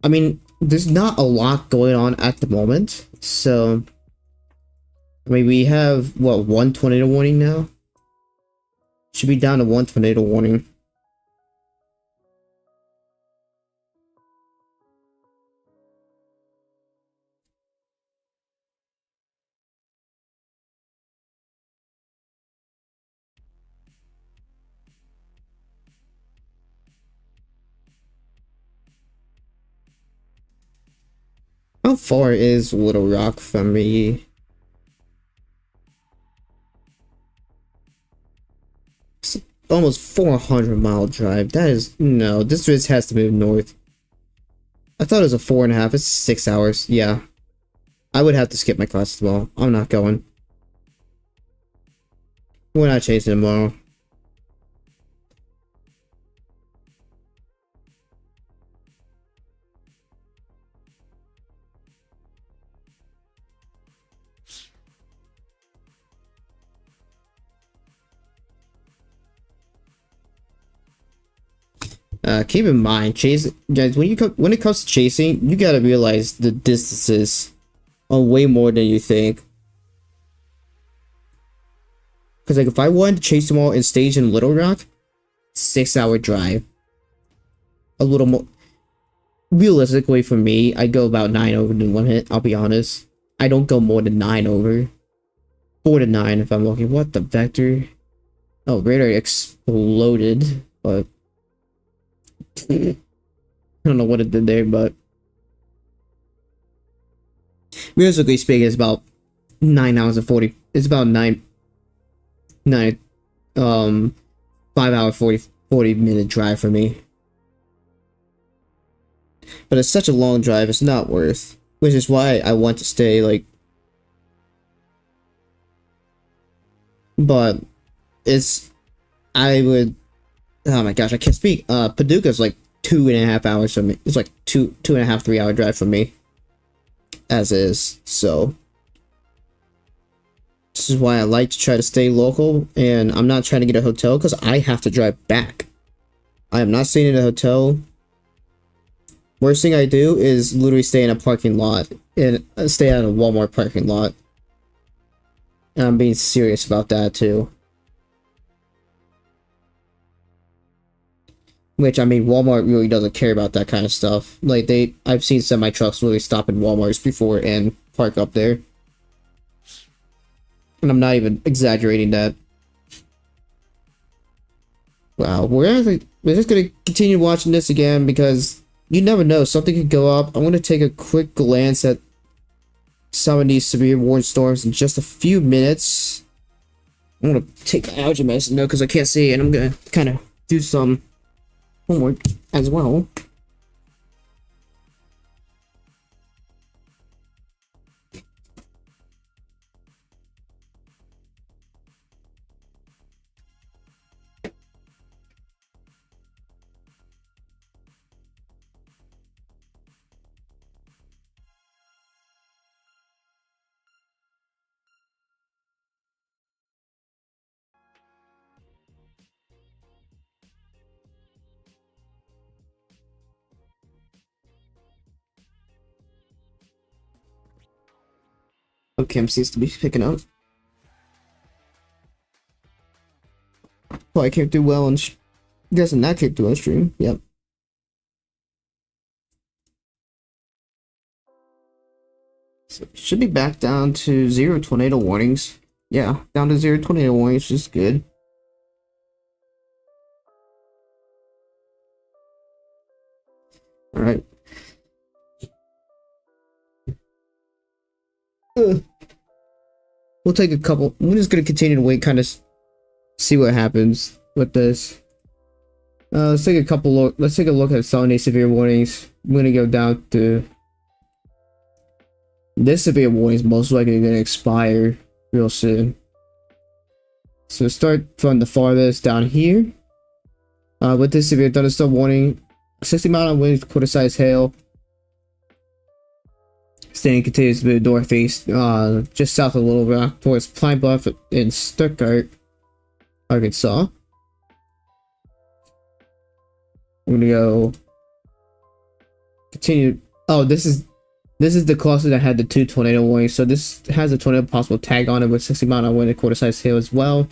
I mean, there's not a lot going on at the moment. So I mean, we have what, one tornado warning now. Should be down to one tornado warning. How far is Little Rock from me? It's almost 400-mile drive. That is no. This just has to move north. I thought it was a 4.5. It's 6 hours. Yeah, I would have to skip my class as well. I'm not going. We're not chasing tomorrow. Keep in mind, guys, when it comes to chasing, you gotta realize the distances are way more than you think. Because like if I wanted to chase them all and stage in Little Rock, 6-hour drive. A little more. Realistically, for me, I go about 9 over in one hit. I'll be honest. I don't go more than 9 over. 4 to 9 if I'm lucky. What the vector? Oh, radar exploded, but. I don't know what it did there, but realistically speaking, it's about 9 hours and 40. It's about 5 hour 40-minute drive for me. But it's such a long drive, it's not worth. Which is why I want to stay, like. But I would. Oh my gosh, I can't speak. Paducah's like 2.5 hours from me. It's like 2.5, 3 hour drive from me. As is, so. This is why I like to try to stay local, and I'm not trying to get a hotel because I have to drive back. I am not staying in a hotel. Worst thing I do is literally stay in a parking lot, and stay at a Walmart parking lot. And I'm being serious about that too. Which, I mean, Walmart really doesn't care about that kind of stuff. Like, I've seen semi-trucks really stop in Walmarts before and park up there. And I'm not even exaggerating that. Wow, we're just gonna continue watching this again because you never know, something could go up. I'm gonna take a quick glance at some of these severe warning storms in just a few minutes. I'm gonna take my allergy medicine though because I can't see, and I'm gonna kind of do some homework as well. Okay, seems to be picking up. Well, I can't do well on. Guessing that can't do on stream. Yep. So should be back down to 0 tornado warnings. Yeah, down to 0 tornado warnings, which is good. All right. We'll take a couple. We're just gonna continue to wait, kind of see what happens with this. Let's take a couple. Let's take a look at some of these severe warnings. I'm gonna go down to this severe warning is most likely gonna expire real soon. So start from the farthest down here. With this severe thunderstorm warning, 60-mile-an-hour winds, quarter-size hail. Staying continues to move northeast, just south of Little Rock towards Pine Bluff in Stuttgart, Arkansas. We're gonna go continue. Oh, this is the cluster that had the 2 tornado warnings. So this has a tornado possible tag on it with 60-mile-an-hour wind and quarter-size hail as well.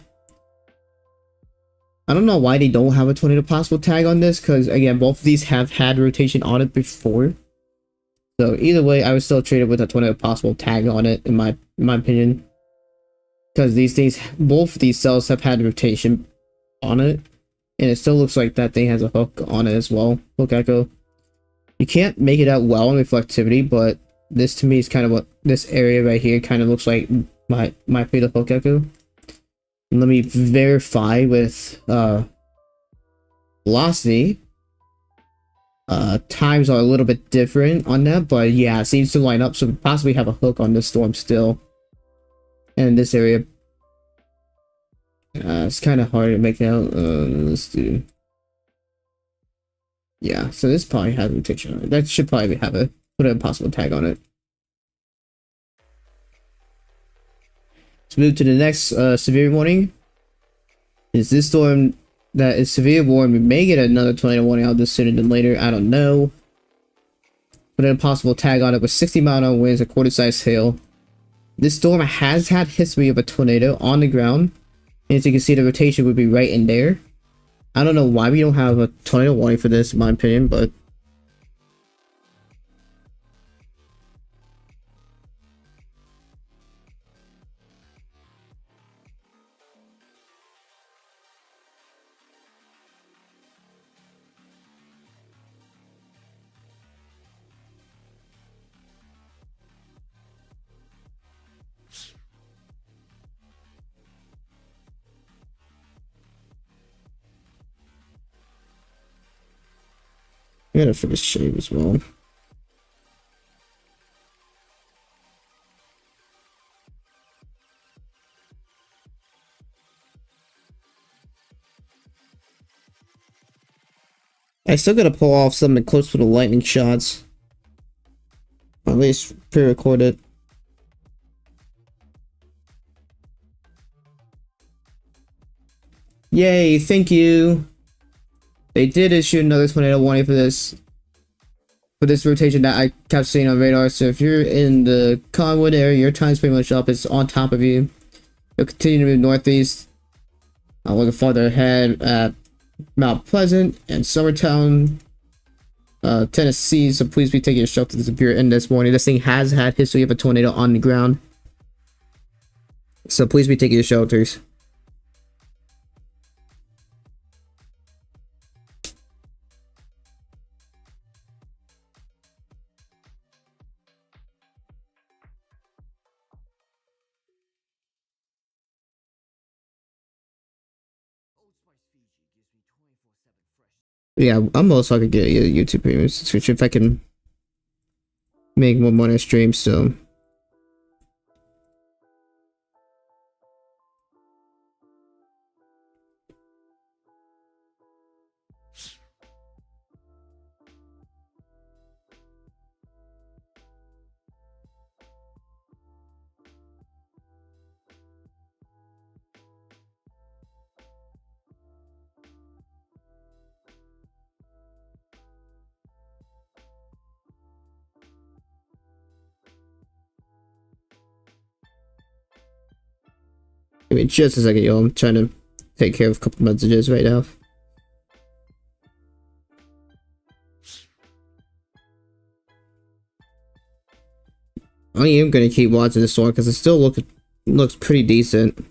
I don't know why they don't have a tornado possible tag on this, because again, both of these have had rotation on it before. So either way, I would still trade it with a tornado possible tag on it, in my opinion, because these things, both of these cells have had rotation on it, and it still looks like that thing has a hook on it as well. Hook echo. You can't make it out well in reflectivity, but this to me is kind of what this area right here kind of looks like might be the hook echo. And let me verify with velocity. Times are a little bit different on that, but yeah, it seems to line up, so we possibly have a hook on this storm still. And in this area, it's kind of hard to make out. Let's do. Yeah, so this probably has rotation on it. That should probably put a possible tag on it. Let's move to the next severe warning. Is this storm that is severe warning? We may get another tornado warning out this sooner than later. I don't know. Put a possible tag on it with 60-mile-an-hour winds and quarter-size hail. This storm has had history of a tornado on the ground. And as you can see, the rotation would be right in there. I don't know why we don't have a tornado warning for this, in my opinion, but I gotta finish shave as well. I still gotta pull off something close to the lightning shots. Or at least pre-record it. Yay, thank you. They did issue another tornado warning for this rotation that I kept seeing on radar. So if you're in the Conwood area, your time's pretty much up. It's on top of you. It'll continue to move northeast. Looking farther ahead at Mount Pleasant and Summertown, Tennessee. So please be taking your shelter to disappear in this warning. This thing has had history of a tornado on the ground. So please be taking your shelters. Yeah, I'm also gonna get a YouTube Premium subscription if I can make more money on stream. So I mean, just a second, yo. I'm trying to take care of a couple messages right now. I am gonna keep watching this one because it still looks pretty decent.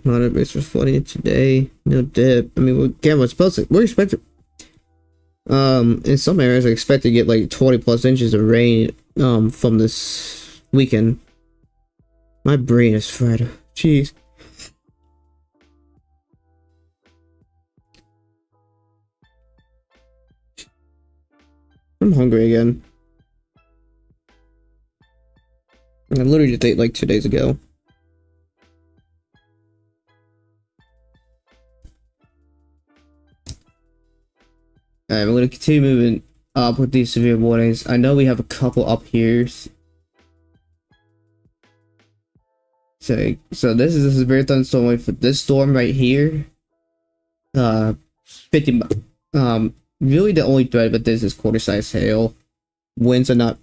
Moderate base for flooding today. No dip. I mean, again, we're expecting. In some areas, I expect to get like 20+ inches of rain. From this weekend. My brain is fried. Jeez. I'm hungry again. I literally just ate like 2 days ago. Alright, we're gonna continue moving up with these severe warnings. I know we have a couple up here. So this is a severe thunderstorm warning for this storm right here. 50 really the only threat with this is quarter-size hail. Winds are not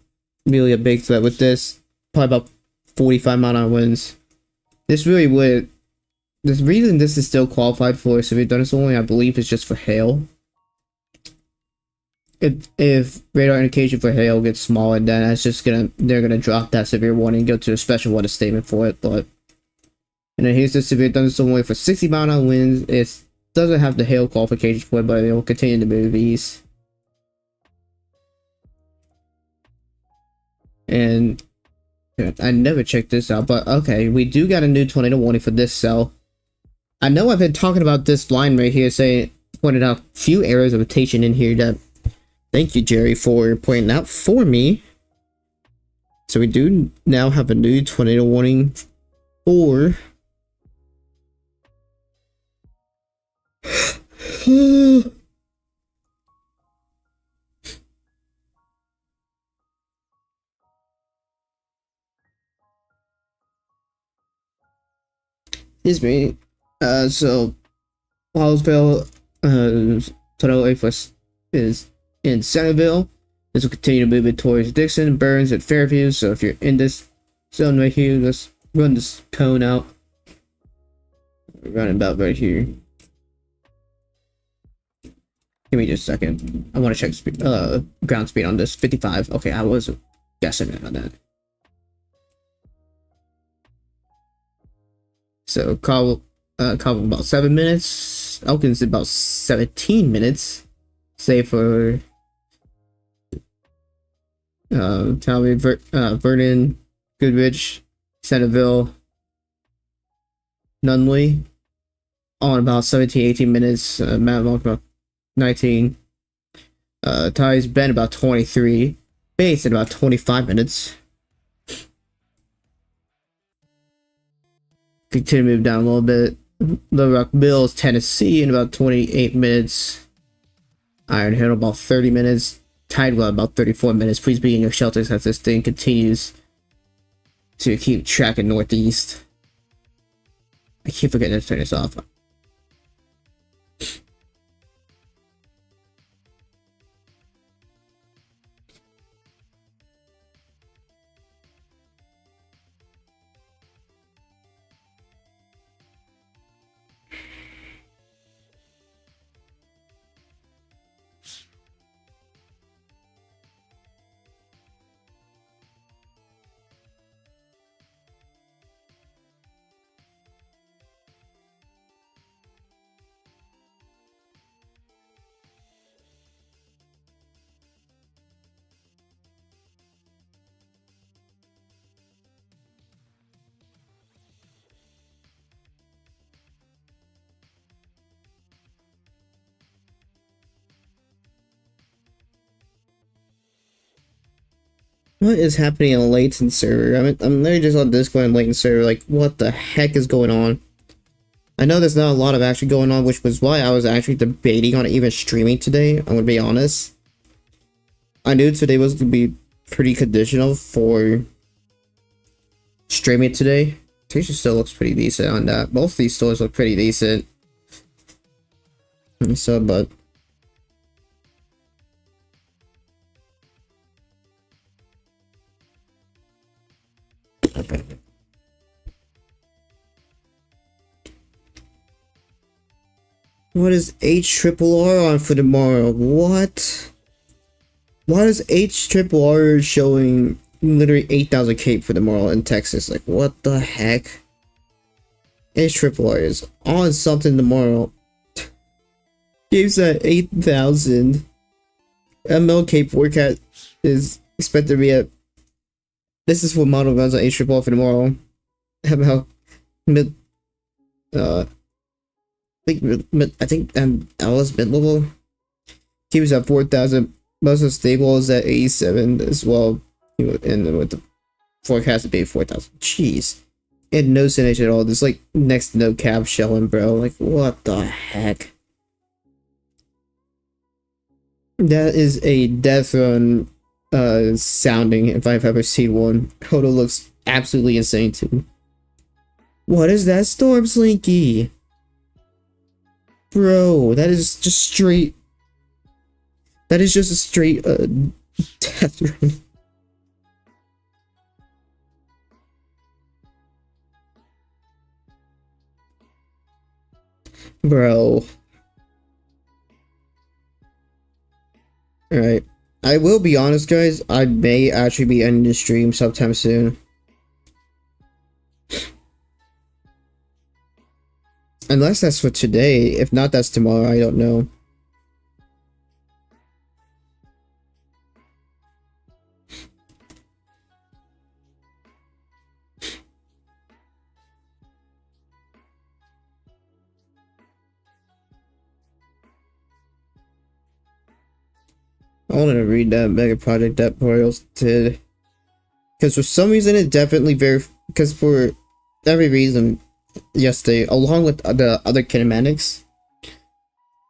really a big threat with this. Probably about 45-mile-an-hour winds. This really would. The reason this is still qualified for severe thunderstorm warning, I believe, is just for hail. If radar indication for hail gets smaller, then that's just they're gonna drop that severe warning and go to a special weather statement for it. But and then here's the severe thunderstorm warning for 60-mile-an-hour winds. It doesn't have the hail qualifications for it, but it will continue to move east. And I never checked this out, but okay, we do got a new tornado warning for this cell. I know I've been talking about this line right here, pointed out a few areas of rotation in here that. Thank you, Jerry, for pointing out for me. So we do now have a new tornado warning for excuse me. So Wallsville, tornado is in Centerville. This will continue to move it towards Dixon, Burns, and Fairview. So if you're in this zone right here, let's run this cone out. Right about right here. Give me just a second. I want to check ground speed on this. 55. Okay, I was guessing on that. So call about 7 minutes. Elkins about 17 minutes. Say for Talby, Vernon, Goodrich, Centerville, Nunley, all in about 17-18 minutes. Mount Monk about 19. Ty's Bend about 23. Bates in about 25 minutes. Continue to move down a little bit. Little Rock Mills, Tennessee in about 28 minutes. Iron Hill about 30 minutes. Tidewell about 34 minutes. Please be in your shelters as this thing continues to keep tracking northeast. I keep forgetting to turn this off. What is happening on the latent server? I'm literally just on Discord and latent server. Like, what the heck is going on? I know there's not a lot of action going on, which was why I was actually debating on even streaming today. I'm gonna be honest. I knew today was gonna be pretty conditional for streaming today. Tasha still looks pretty decent on that. Both of these stores look pretty decent. So, but. What is HRRR on for tomorrow? What? Why is HRRR showing literally 8,000 cape for tomorrow in Texas? Like, what the heck? HRRR is on something tomorrow. Game's at 8,000. ML cape forecast is expected to be at. This is what model runs on HRRR for tomorrow. ML mid. I think LS mid level. Keeps at 4,000. most of stable is at 87 as well. And then with the forecast to be 4,000. Jeez. It had no synergy at all. There's like next to no cap showing, bro. Like, what the heck? That is a death run sounding if I've ever seen one. Hodo looks absolutely insane too. What is that storm slinky? Bro, that is just straight. That is just a straight death run. Bro. Alright. I will be honest, guys. I may actually be ending the stream sometime soon. Unless that's for today. If not, that's tomorrow. I don't know. I wanted to read that mega project that Boreals did. Because for some reason it definitely because for every reason yesterday, along with the other kinematics,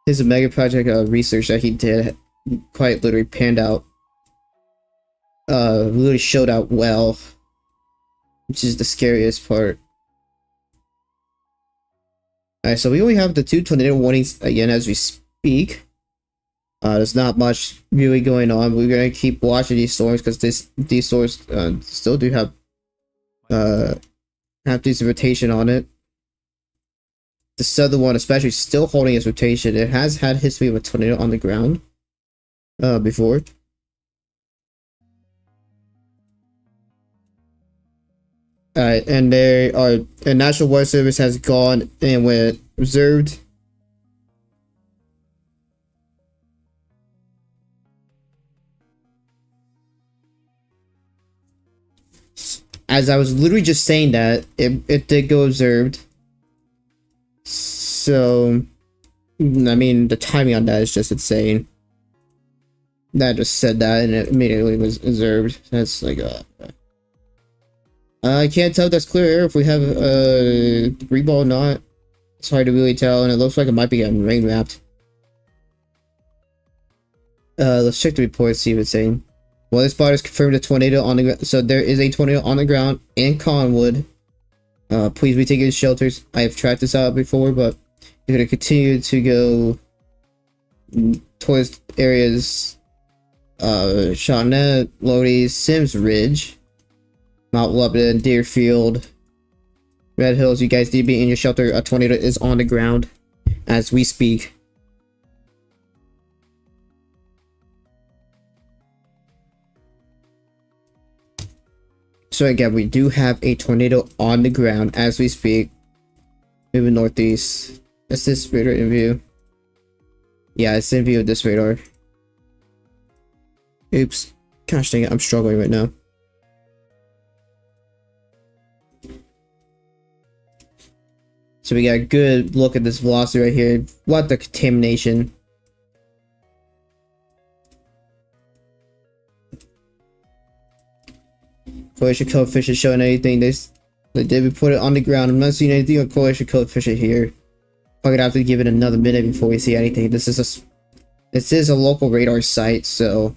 his mega project research that he did quite literally panned out. Really showed out well. Which is the scariest part. Alright, so we only have the 2 tornado warnings again as we speak. There's not much really going on. We're gonna keep watching these storms because these storms still do have this rotation on it. The southern one, especially, still holding its rotation. It has had history of a tornado on the ground before. Alright, and the National Weather Service has gone and went observed. As I was literally just saying that, it did go observed. So, I mean, the timing on that is just insane. That just said that and it immediately was observed. That's like, I can't tell if that's clear air if we have a debris ball or not. It's hard to really tell, and it looks like it might be getting rain wrapped. Let's check the report, see what it's saying. Well, this spot is confirmed a tornado on the ground. So there is a tornado on the ground in Conwood. Please be taking shelters. I have tracked this out before, but you're gonna continue to go towards areas Shawnette, Lodi, Sims Ridge, Mount Lebanon, Deerfield, Red Hills. You guys need to be in your shelter. A tornado is on the ground as we speak. So again, we do have a tornado on the ground as we speak. Moving northeast. Is this radar in view? Yeah, it's in view of this radar. Oops. Gosh dang it, I'm struggling right now. So we got a good look at this velocity right here. What the contamination. Correlation coefficient showing anything. They did report it on the ground. I'm not seeing anything on correlation coefficient here. I'm gonna have to give it another minute before we see anything. This is a local radar site, so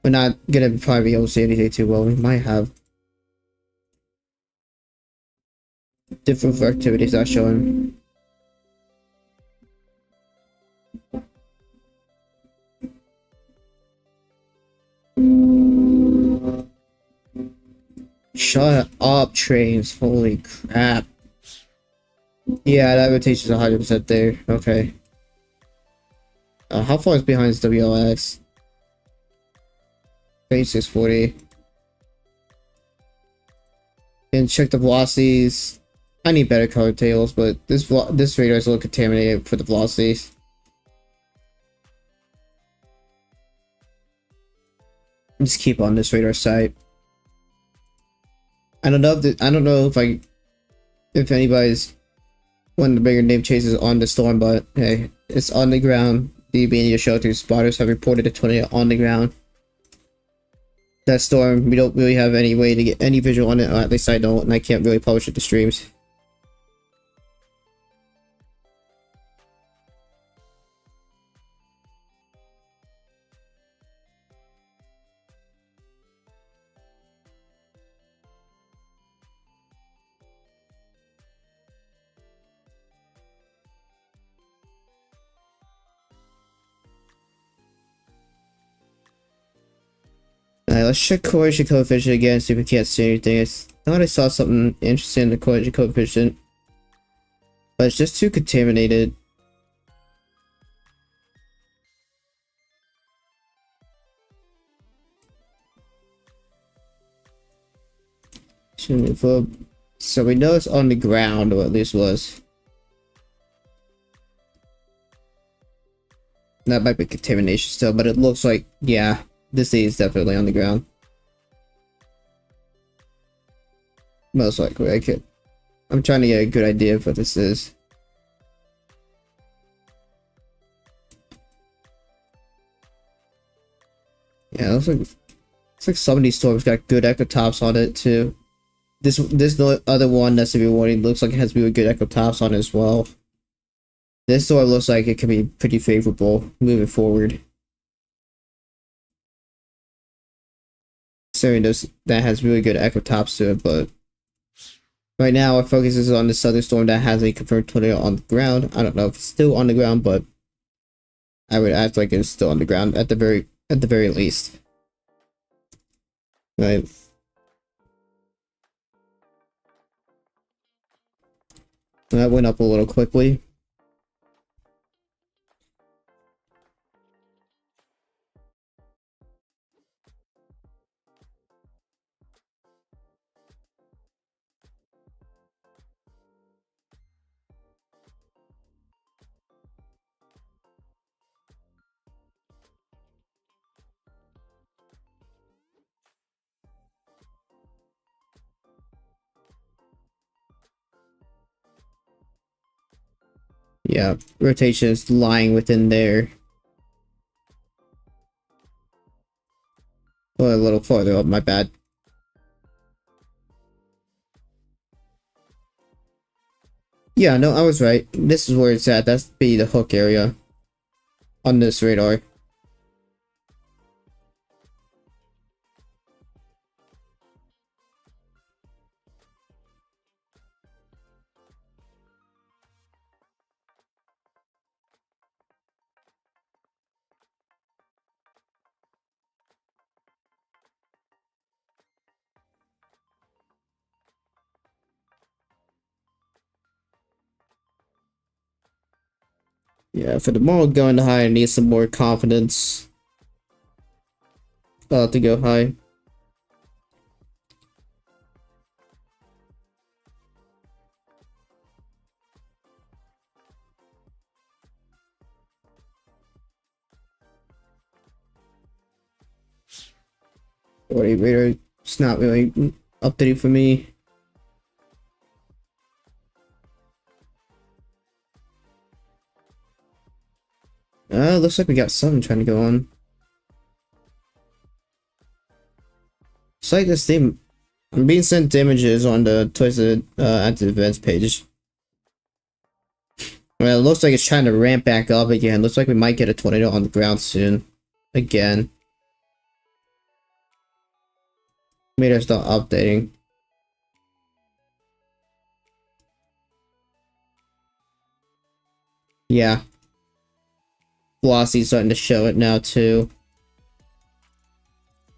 we're not gonna probably be able to see anything too well. We might have different activities not showing. Shut up, trains. Holy crap. Yeah, that rotation's 100% there. Okay. How far is behind this WLX? 640. And check the velocities. I need better color tables, but this radar is a little contaminated for the velocities. Just keep on this radar site. I don't know if anybody's one of the bigger name chases on the storm, but hey, it's on the ground. the media shelter spotters have reported a tornado on the ground. That storm, we don't really have any way to get any visual on it, or at least I don't, and I can't really publish it to streams. Alright, let's check coercion coefficient again, see if we can't see anything. I thought I saw something interesting in the coercion coefficient, but it's just too contaminated. So we know it's on the ground, or at least was. That might be contamination still, but it looks like, yeah, this thing is definitely on the ground. Most likely, I'm trying to get a good idea of what this is. Yeah, it looks like some of these storms got good echo tops on it too. This other one that's to be warning looks like it has really good echo tops on it as well. This storm looks like it could be pretty favorable moving forward. So that has really good echo tops to it, but right now our focus is on the southern storm that has a confirmed tornado on the ground. I don't know if it's still on the ground, but I would act like it's still on the ground at the very least. Right. That went up a little quickly. Yeah, rotation is lying within there. Oh, a little farther up, my bad. Yeah, no, I was right. This is where it's at. That's be the hook area on this radar. Yeah, for the mall going to high, I need some more confidence to go high. Already radar, it's not really updating for me. Looks like we got something trying to go on. It's like this thing. I'm being sent images on the towards the active events page. Well, it looks like it's trying to ramp back up again. Looks like we might get a tornado on the ground soon. Again. Radar's not updating. Yeah. Velocity's starting to show it now too.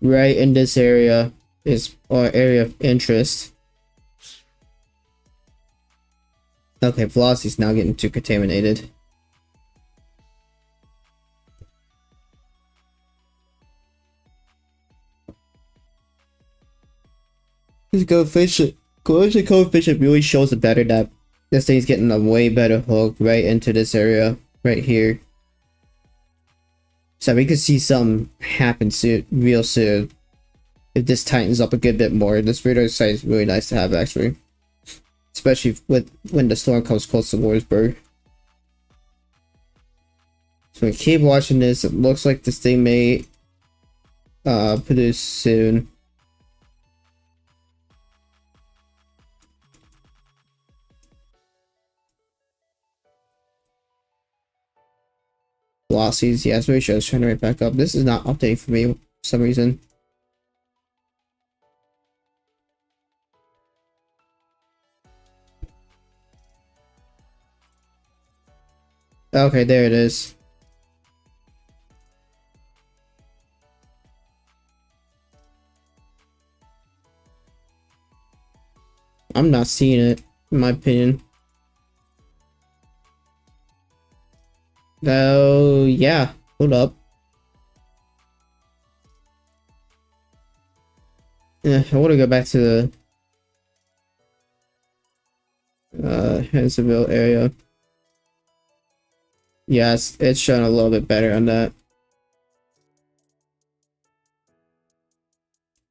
Right in this area is our area of interest. Okay, velocity's now getting too contaminated. This coefficient really shows it better that this thing's getting a way better hook right into this area right here. So we could see something happen soon, real soon. If this tightens up a good bit more. This radar site is really nice to have actually. Especially when the storm comes close to Warrensburg. So we keep watching this. It looks like this thing may produce soon. Velocities, yes, ratio is trying to right back up. This is not updating for me for some reason. Okay, there it is. I'm not seeing it, in my opinion. Oh, yeah. Hold up. Yeah, I want to go back to the Hendersonville area. Yes, it's showing a little bit better on that.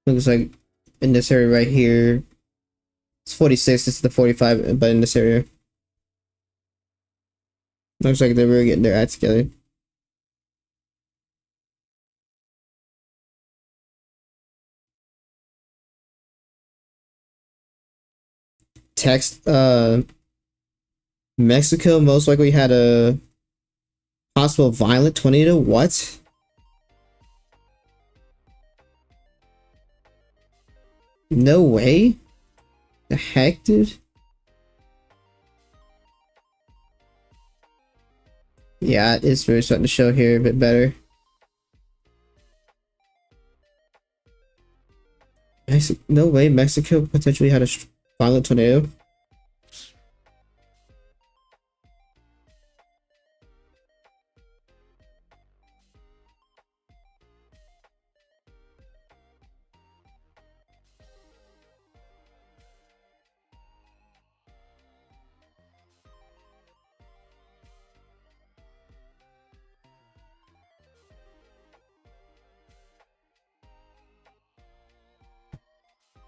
Looks like in this area right here, it's 46. This is the 45, but in this area, looks like they're really getting their act together. Text, Mexico most likely had a possible violent tornado. What? No way. The heck, dude? Yeah, it's really starting to show here a bit better. No way, Mexico potentially had a violent tornado.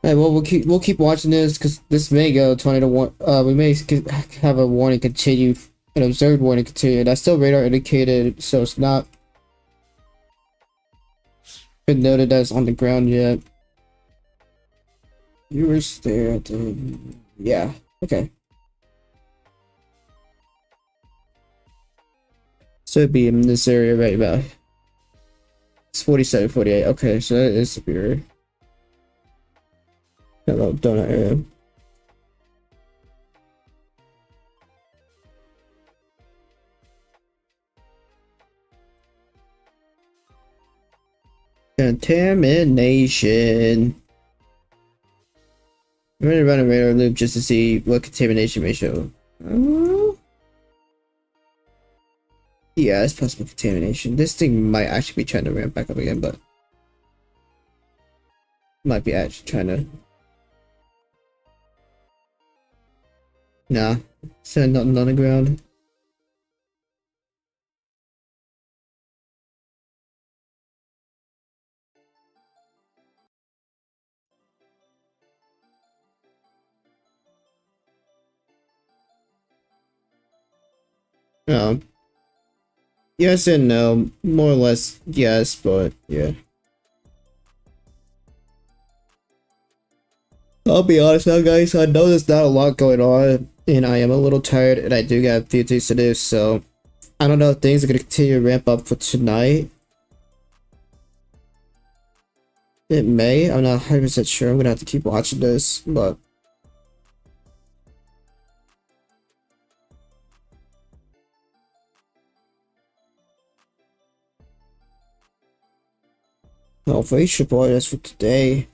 Hey, well, we'll keep watching this because this may go 20 to 1. We may have a warning continue, an observed warning continue. That's still radar indicated, so it's not been noted that it's on the ground yet. You were there at the... Yeah, okay. So it'd be in this area right about... It's 47, 48. Okay, so that is superior. That little donut area. Contamination. I'm gonna run a radar loop just to see what contamination may show. Yeah, it's possible contamination. This thing might actually be trying to ramp back up again, but might be actually trying to. Nah, send nothing on the ground. Um, yes and no, more or less yes, but yeah. I'll be honest now, guys. I know there's not a lot going on, and I am a little tired, and I do got a few things to do. So I don't know if things are gonna continue to ramp up for tonight. It may. I'm not 100% sure. I'm gonna have to keep watching this, but hopefully, boy, that's for today.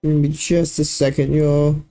Give me just a second, y'all.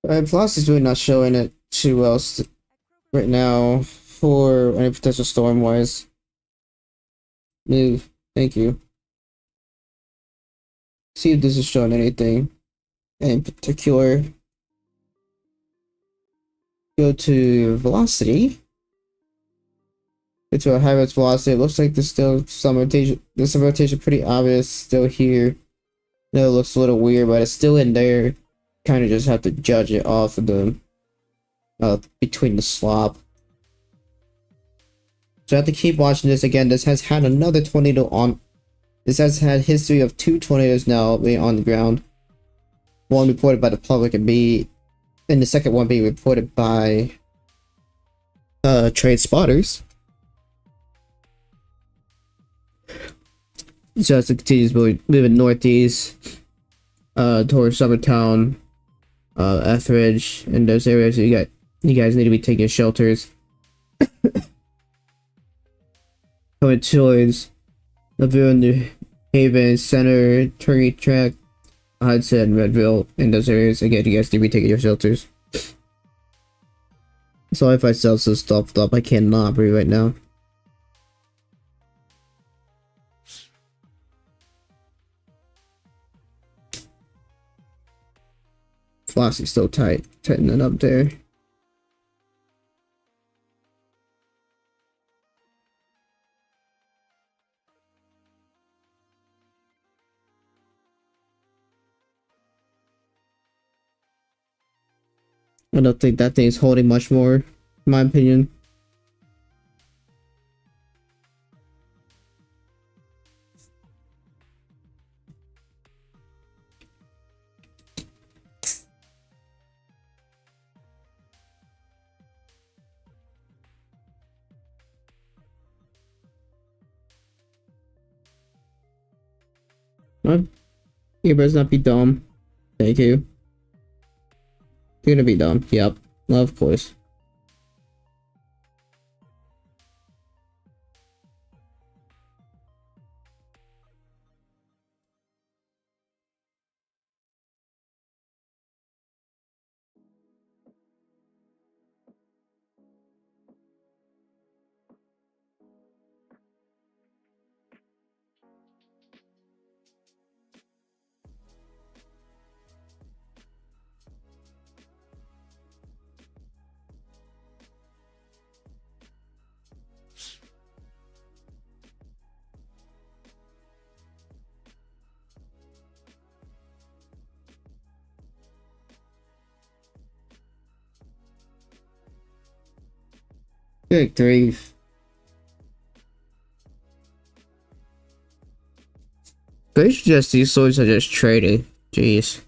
Velocity's really not showing it too well right now for any potential storm wise. Move. Thank you. See if this is showing anything in particular. Go to velocity. Go to a high rate velocity. It looks like there's still some rotation. There's some rotation pretty obvious still here. It looks a little weird, but it's still in there. Kind of just have to judge it off of the between the slop. So I have to keep watching this again. This has had another tornado on. This has had history of 2 tornadoes now being on the ground. One reported by the public and the second one being reported by trade spotters. So as it continues moving northeast, towards Summertown, Etheridge, and those areas, you guys need to be taking shelters. Coming towards Laville, New Haven, Center, Turkey Track, Hudson, Redville, in those areas. Again, you guys need to be taking your shelters. Sorry if I sound so stuffed up. I cannot breathe right now. Flossy's still tight. Tighten it up there. I don't think that thing's holding much more, in my opinion. You better not be dumb. Thank you. You're gonna be dumb. Yep. Of course. Good grief. They should just these swords are just traded. Jeez.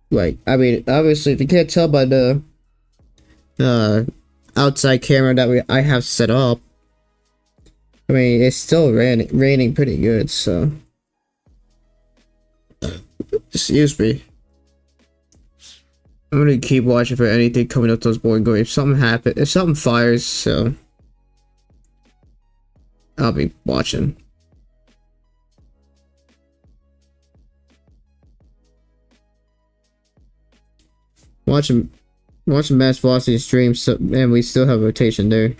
Like, I mean, obviously, if you can't tell by the outside camera that I have set up, I mean, it's still raining pretty good, so. Excuse me. I'm gonna keep watching for anything coming up those board going. If something happens, if something fires, so I'll be watching. Watching Mass Velocity stream, so and we still have rotation there.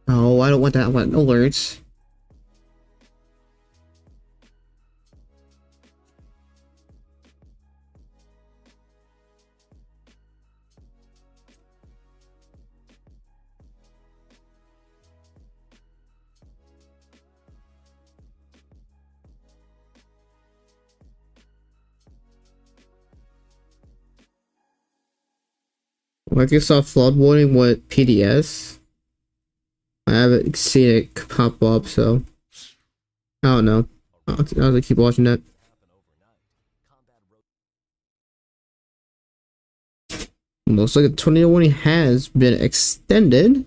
Oh, I don't want that. I want alerts. Microsoft flood warning with PDS. I haven't seen it pop up, so I don't know. I'll keep watching that. Looks like the tornado warning has been extended.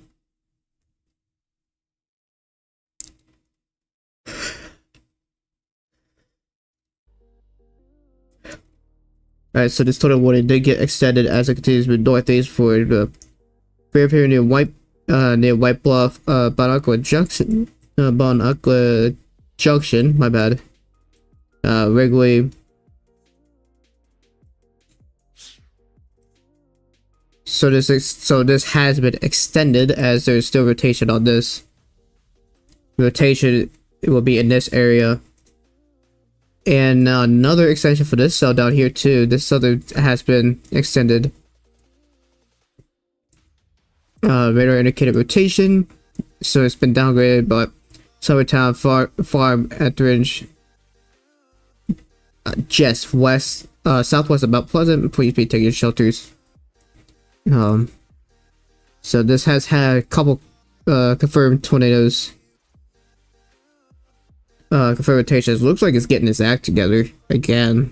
Alright, so this tornado warning did get extended as it continues with northeast for the fair near White Bluff, Bonacqua Junction, my bad. Regularly. So this has been extended as there's still rotation on this. Rotation, it will be in this area. And another extension for this cell down here too. This cell has been extended. Radar indicated rotation, so it's been downgraded, but Summertown Farm at the range just west, southwest of Mount Pleasant. Please be taking shelters. So this has had a couple confirmed tornadoes. Confirmed rotations. Looks like it's getting its act together again.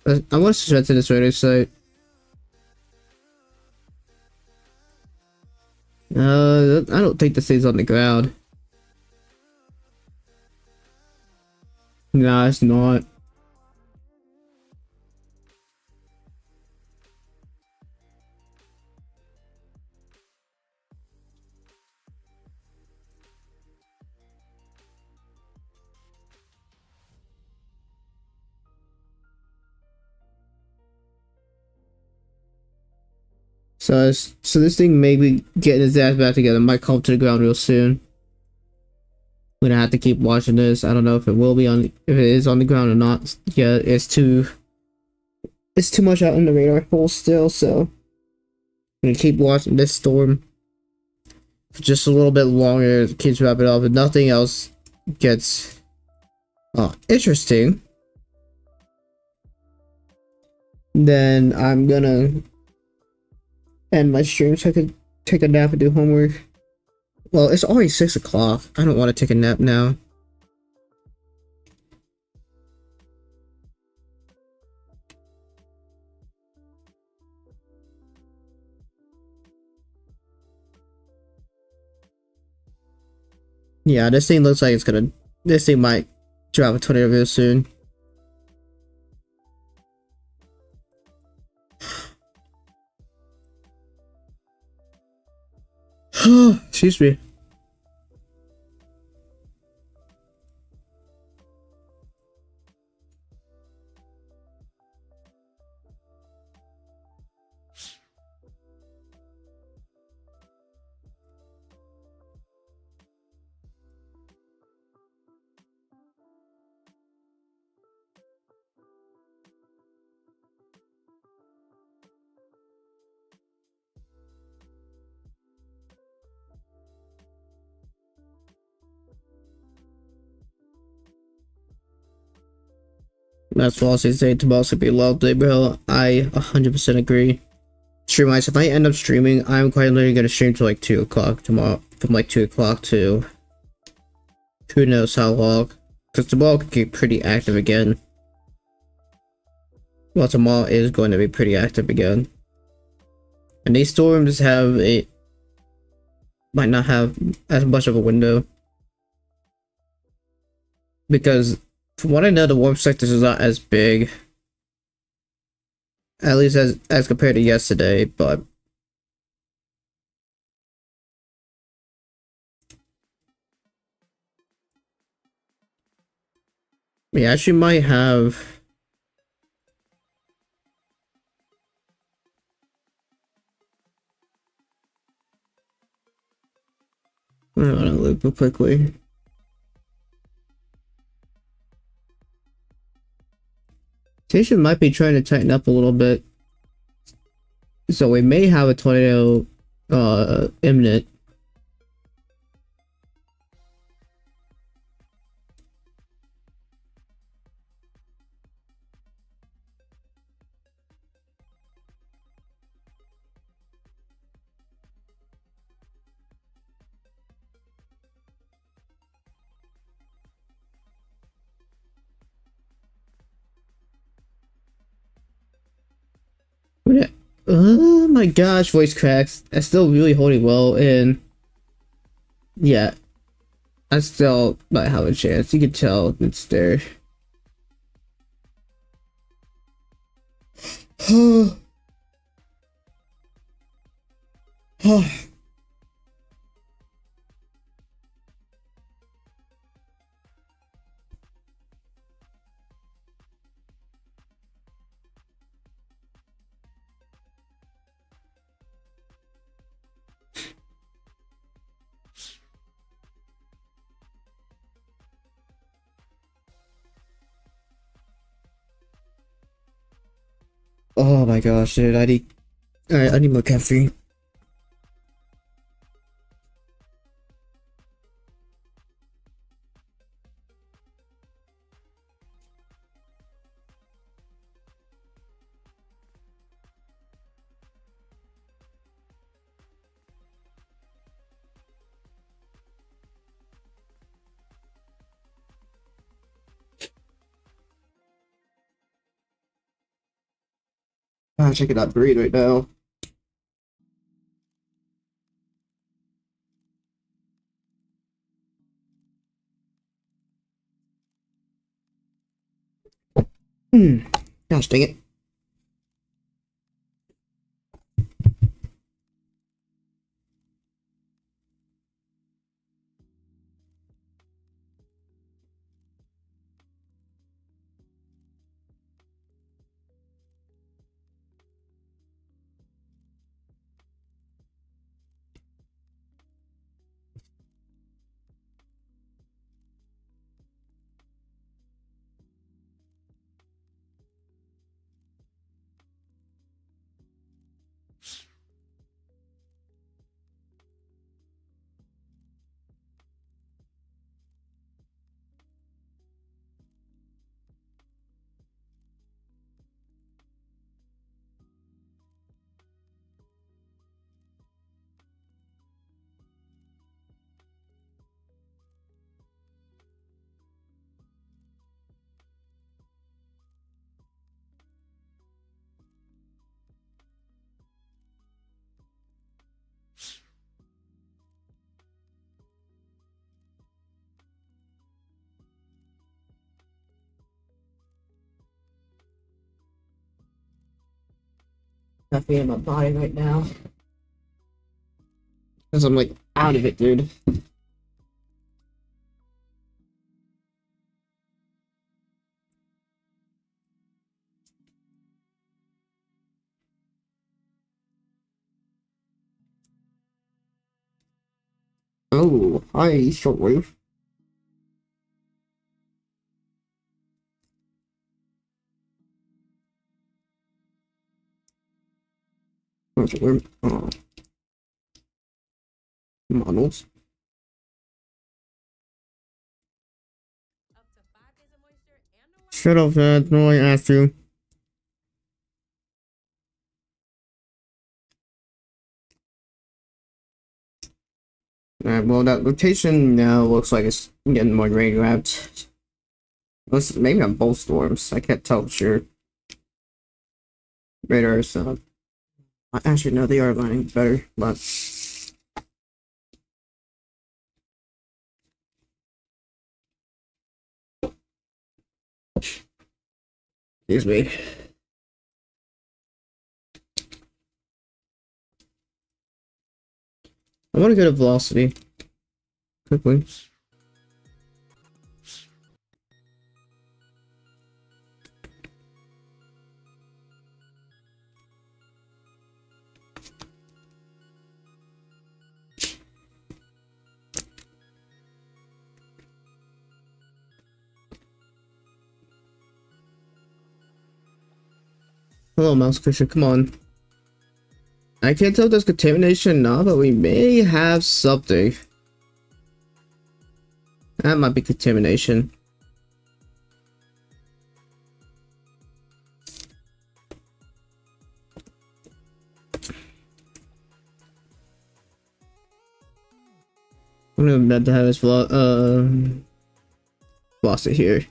I want to switch to this radar site. I don't think this thing's on the ground. Nah, it's not. So this thing may be getting its ass back together. Might come to the ground real soon. We're gonna have to keep watching this. I don't know if it will be on, if it is on the ground or not. Yeah, it's too much out in the radar hole still. So I'm gonna keep watching this storm for just a little bit longer. It keeps wrapping up, if nothing else gets interesting, then I'm gonna end my stream so I could take a nap and do homework. Well, it's already 6 o'clock. I don't want to take a nap now. Yeah, this thing looks like it's gonna... This thing might drop a tornado real soon. Excuse me. That's what I say tomorrow's gonna be a long day, bro. I 100% agree. Stream wise, if I end up streaming, I'm quite literally gonna stream till like 2 o'clock tomorrow. From like 2 o'clock to who knows how long. Because tomorrow could get pretty active again. Well, tomorrow is going to be pretty active again. And these storms might not have as much of a window. Because from what I know, the warm sectors is not as big at least as compared to yesterday, but we actually might have. I'm gonna look real quickly. Station might be trying to tighten up a little bit, so we may have a tornado imminent. Oh my gosh, voice cracks. That's still really holding well, and yeah, I still might have a chance. You can tell it's there. Oh my gosh, dude, I need more caffeine. Gosh, I cannot breathe right now. Gosh dang it. Caffeine in my body right now. Because I'm like out of it, dude. Oh, hi, shortwave. Shortwave. Oh, models. Shut up, man. No one asked you. Alright, well, that location now looks like it's getting more rain wrapped. Maybe on both storms. I can't tell for sure. Radars, actually, no, they are lining better, but. Excuse me. I want to go to velocity quickly. Hello, mouse Christian. Come on. I can't tell if there's contamination or not, but we may have something. That might be contamination. I'm gonna have this velocity here.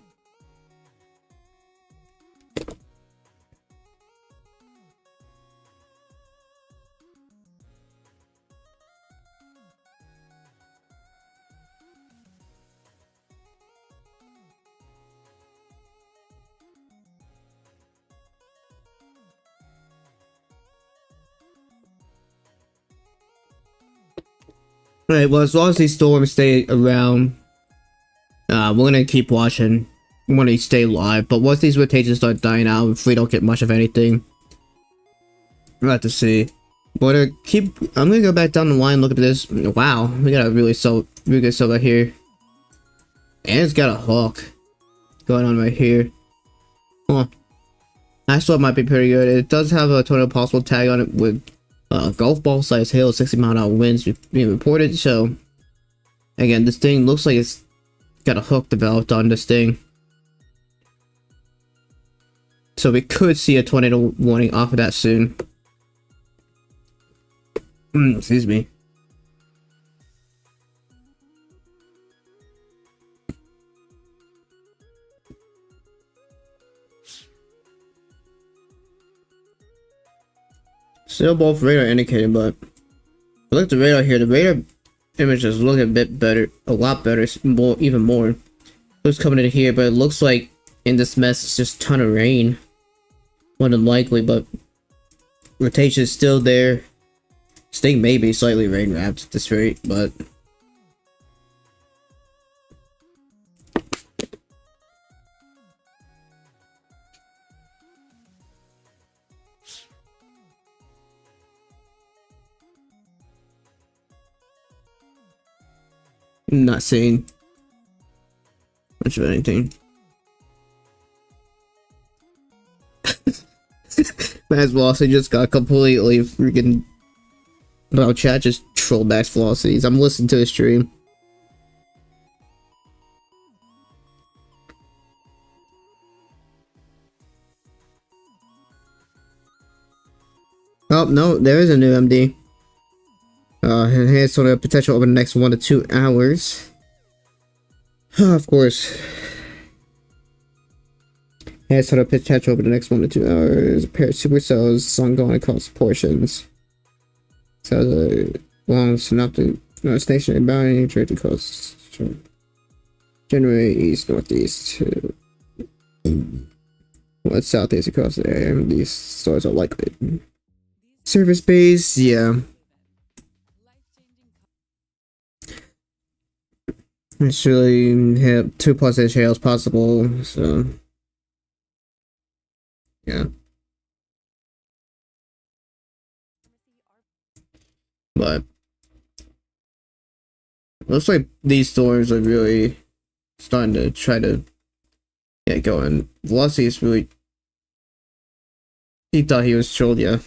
Alright, well, as long as these storms stay around, we're gonna keep watching. We want to stay live, but once these rotations start dying out, if we don't get much of anything, we'll have to see. But I'm gonna go back down the line, look at this. Wow, we got a really good silver here. And it's got a hook going on right here. Huh. I thought it might be pretty good. It does have a tornado possible tag on it with golf ball size hail, 60-mile-an-hour winds being reported. So again, this thing looks like it's got a hook developed on this thing. So we could see a tornado warning off of that soon. Excuse me. Still both radar indicated, but look at the radar here. The radar images look a bit better, a lot better, even more. It's coming in here, but it looks like in this mess it's just a ton of rain. More than likely, but rotation is still there. This thing may be slightly rain wrapped at this rate, but I'm not seeing much of anything. Max velocity just got completely freaking. Well, chat just trolled max velocities. I'm listening to the stream. Oh no, there is a new MD. Enhanced sort of potential over the next 1 to 2 hours. Of course. Enhanced sort of potential over the next 1 to 2 hours. A pair of supercells ongoing across portions. So the long synoptic stationary boundary trade to coast. Generally east northeast to west southeast across the area. These stores are likely. Surface base, yeah. It's really have 2+ inch hails possible, so yeah. But looks like these storms are really starting to try to get going. Velocity is really. He thought he was trolled, yeah.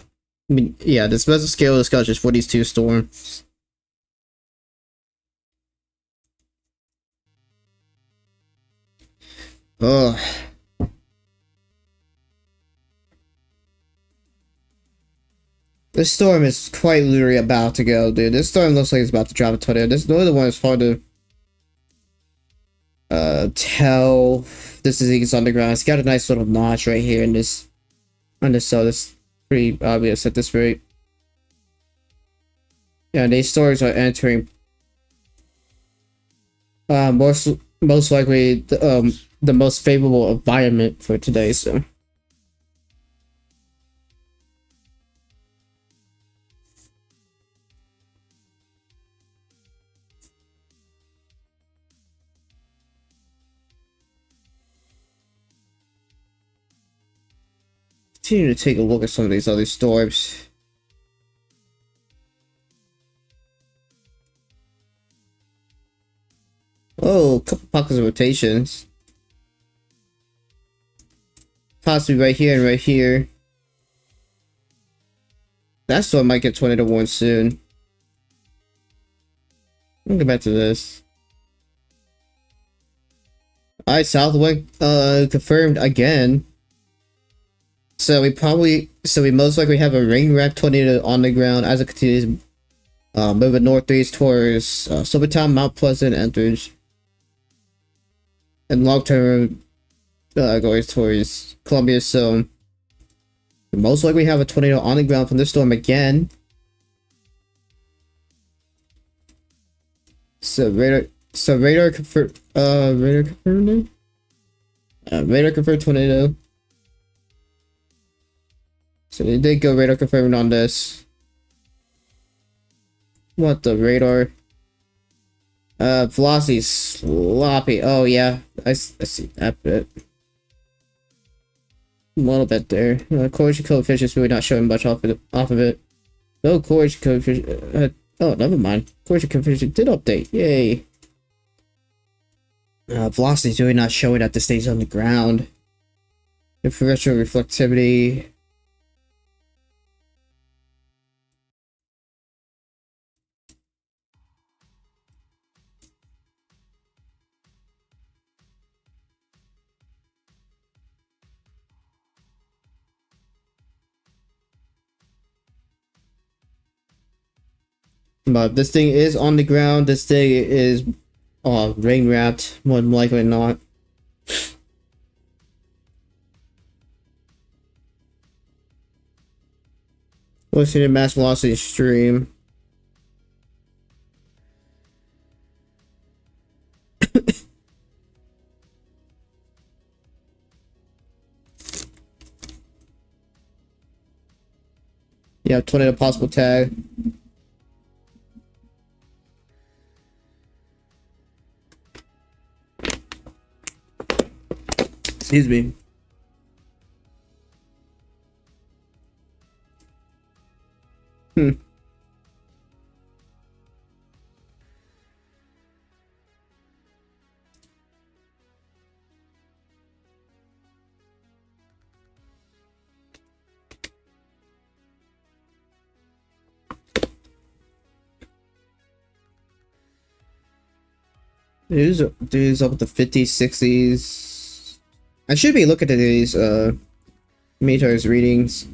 I mean, yeah, the special scale discussion for these two storms. Oh. This storm is quite literally about to go, dude. This storm looks like it's about to drop a tornado. This other one is hard to tell. This is underground. It's got a nice little notch right here in this so that's pretty obvious at this rate. Yeah, these storms are entering most likely the most favorable environment for today, so. continue to take a look at some of these other storms. Oh, a couple pockets of rotations. Possibly right here and right here. That storm might get tornado warned soon. Let me go back to this. Alright, southwind confirmed again. So we most likely have a rain wrap tornado on the ground as it continues moving northeast towards Silvertown, Mount Pleasant, enters. And long term going towards Columbia, so we most likely have a tornado on the ground from this storm again. So radar confirmed tornado. So they did go radar confirmed on this. What the radar? Velocity sloppy. Oh yeah, I see that bit. A little bit there. Correlation coefficient's really not showing much off of it. No correlation coefficient. Oh, never mind. Correlation coefficient did update. Yay. Velocity's really not showing at this stage on the ground. Differential reflectivity. But this thing is on the ground. This thing is rain wrapped, more than likely not. What's in the mass velocity stream? Yeah, tornado possible tag. Excuse me. Dude's up with the 50s, 60s. I should be looking at these meters readings.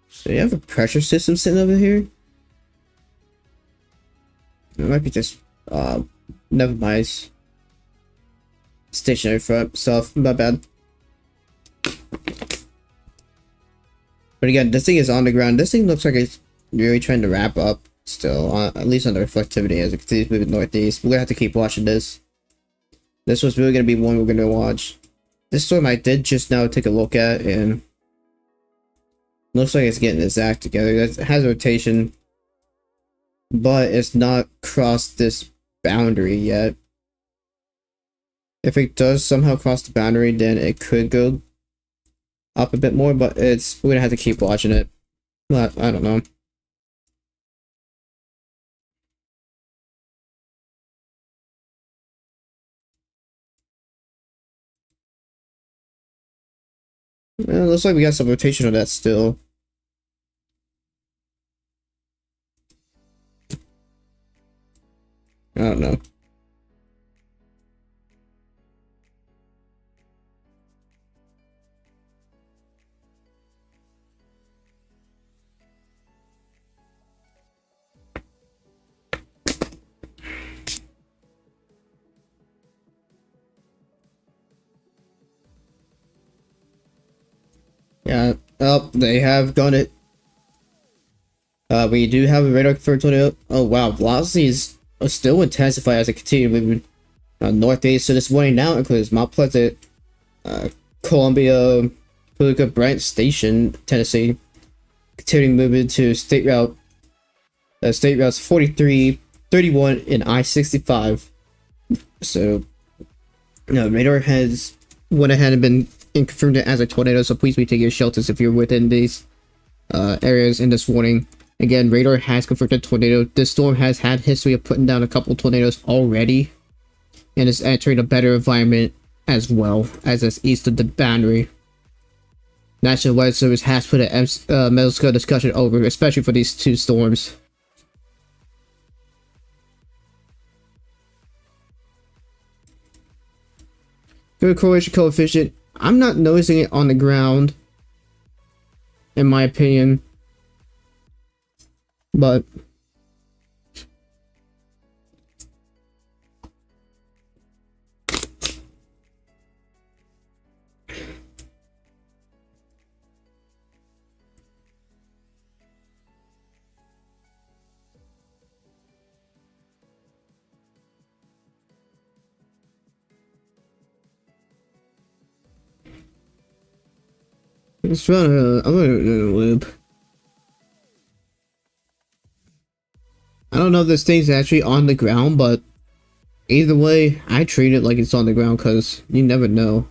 So you have a pressure system sitting over here? It might be just never mind. Stationary front stuff, my bad. But again, this thing is on the ground. This thing looks like it's really trying to wrap up still, at least on the reflectivity as it continues moving northeast. We're gonna have to keep watching this. This was really gonna be one we're gonna watch. This storm I did just now take a look at, and looks like it's getting its act together. It has rotation, but it's not crossed this boundary yet. If it does somehow cross the boundary, then it could go up a bit more, but we're gonna have to keep watching it. But I don't know. Well, looks like we got some rotation on that still. I don't know. Yeah, oh, they have done it. We do have a radar confirmed tornado. Oh wow, velocities are still intensified as it continues moving northeast. So this warning now includes Mount Pleasant, Columbia, Paducah, Brent Station, Tennessee. Continuing moving to state routes 43, 31, and I-65. So, radar has went ahead and been and confirmed it as a tornado, so please be taking your shelters if you're within these areas in this warning. Again, radar has confirmed a tornado. This storm has had history of putting down a couple tornadoes already, and is entering a better environment as well as it's east of the boundary. National Weather Service has put a metal scale discussion over, especially for these two storms. Good correlation coefficient. I'm not noticing it on the ground, in my opinion, but I'm gonna loop. I don't know if this thing's actually on the ground, but either way, I treat it like it's on the ground because you never know.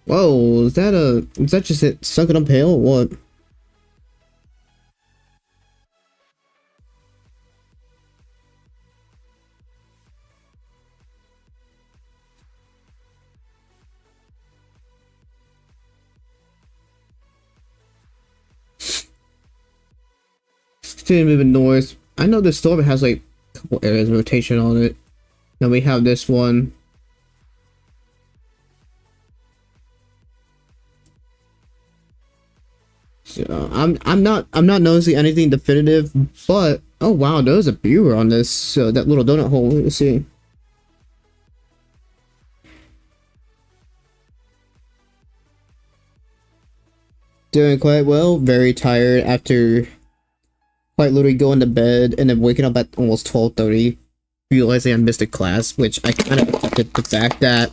Whoa, is that just it sucking up hail or what? Continue moving north. I know this storm has like a couple areas of rotation on it. Then we have this one. So I'm not noticing anything definitive, but oh wow, there's a viewer on this. So that little donut hole. Let's see. Doing quite well. Very tired after quite literally going to bed and then waking up at almost 12:30, realizing I missed a class, which I kind of accepted the fact that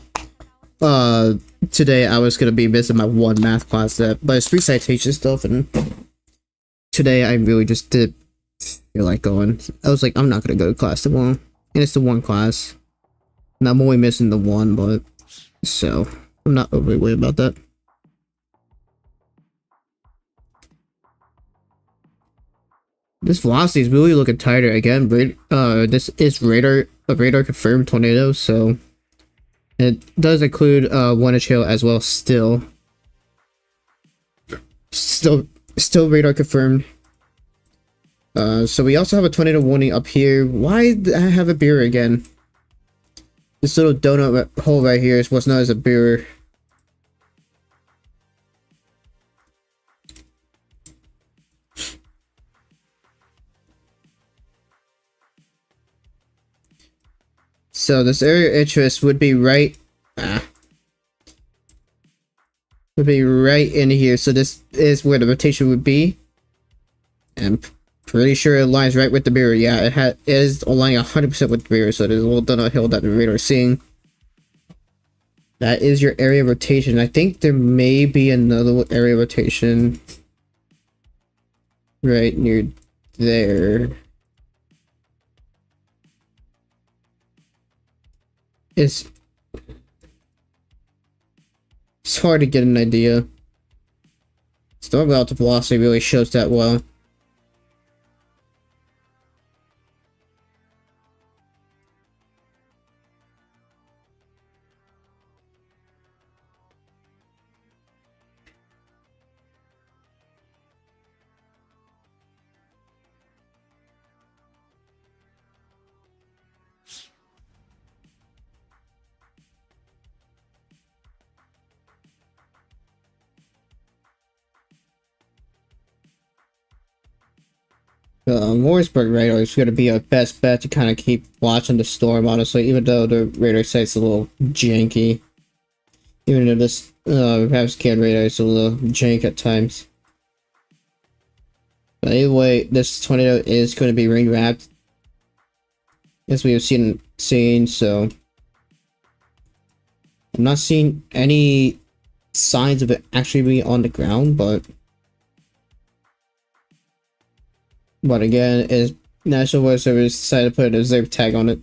today I was gonna be missing my one math class, but it's recitation stuff, and today I really just did feel like going. I was like, I'm not gonna go to class tomorrow, and it's the one class, and I'm only missing the one, but so I'm not overly worried about that. This velocity is really looking tighter again. This is a radar confirmed tornado, so it does include one inch hail as well. Still radar confirmed. So we also have a tornado warning up here. Why did I have a beer again? This little donut hole right here is what's known as a beer. So this area of interest would be right in here. So this is where the rotation would be. And I'm pretty sure it aligns right with the mirror. Yeah, it is aligning 100% with the mirror. So there's a little donut hill that the radar is seeing. That is your area of rotation. I think there may be another area of rotation right near there. It's hard to get an idea. Storm relative velocity really shows that well. Morrisburg radar is going to be our best bet to kind of keep watching the storm, honestly, even though the radar site's a little janky. Even though this perhaps can radar is a little jank at times. But anyway, this tornado is going to be rain wrapped, as we have seen, so I'm not seeing any signs of it actually being on the ground, but again, is National Weather Service decided to put a observe tag on it.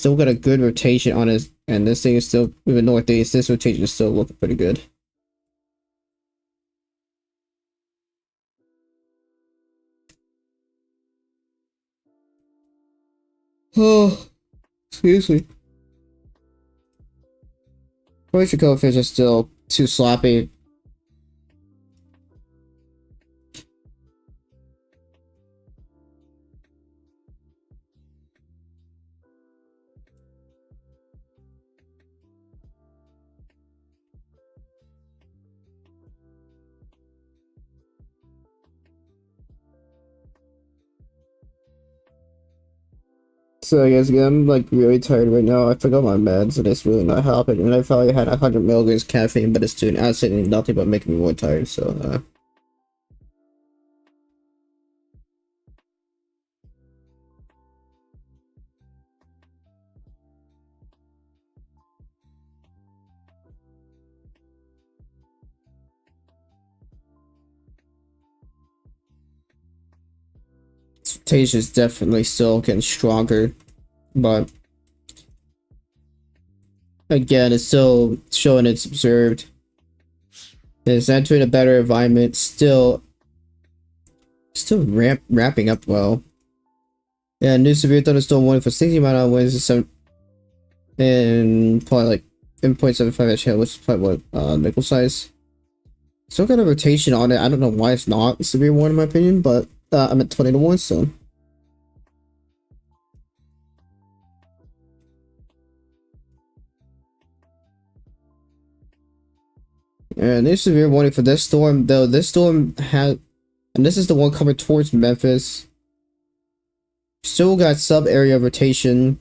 still got a good rotation on it, and this thing is still moving northeast. This rotation is still looking pretty good. Oh, excuse me. Croatia coefficients are still too sloppy. So I guess again, I'm like really tired right now. I forgot my meds and it's really not helping. And I probably had 100 milligrams caffeine, but it's doing absolutely nothing but making me more tired. So taste is definitely still getting stronger, but again, it's still showing it's observed. It's entering a better environment. Still wrapping up well. Yeah, new severe thunderstorm warning for 60 mile an hour winds and probably like 10.75 inch hail, which is probably what nickel size. Still got a rotation on it. I don't know why it's not a severe warning in my opinion, but I'm at 20 to 1, so. And there's severe warning for this storm, though. This storm had, and this is the one coming towards Memphis. Still got sub area rotation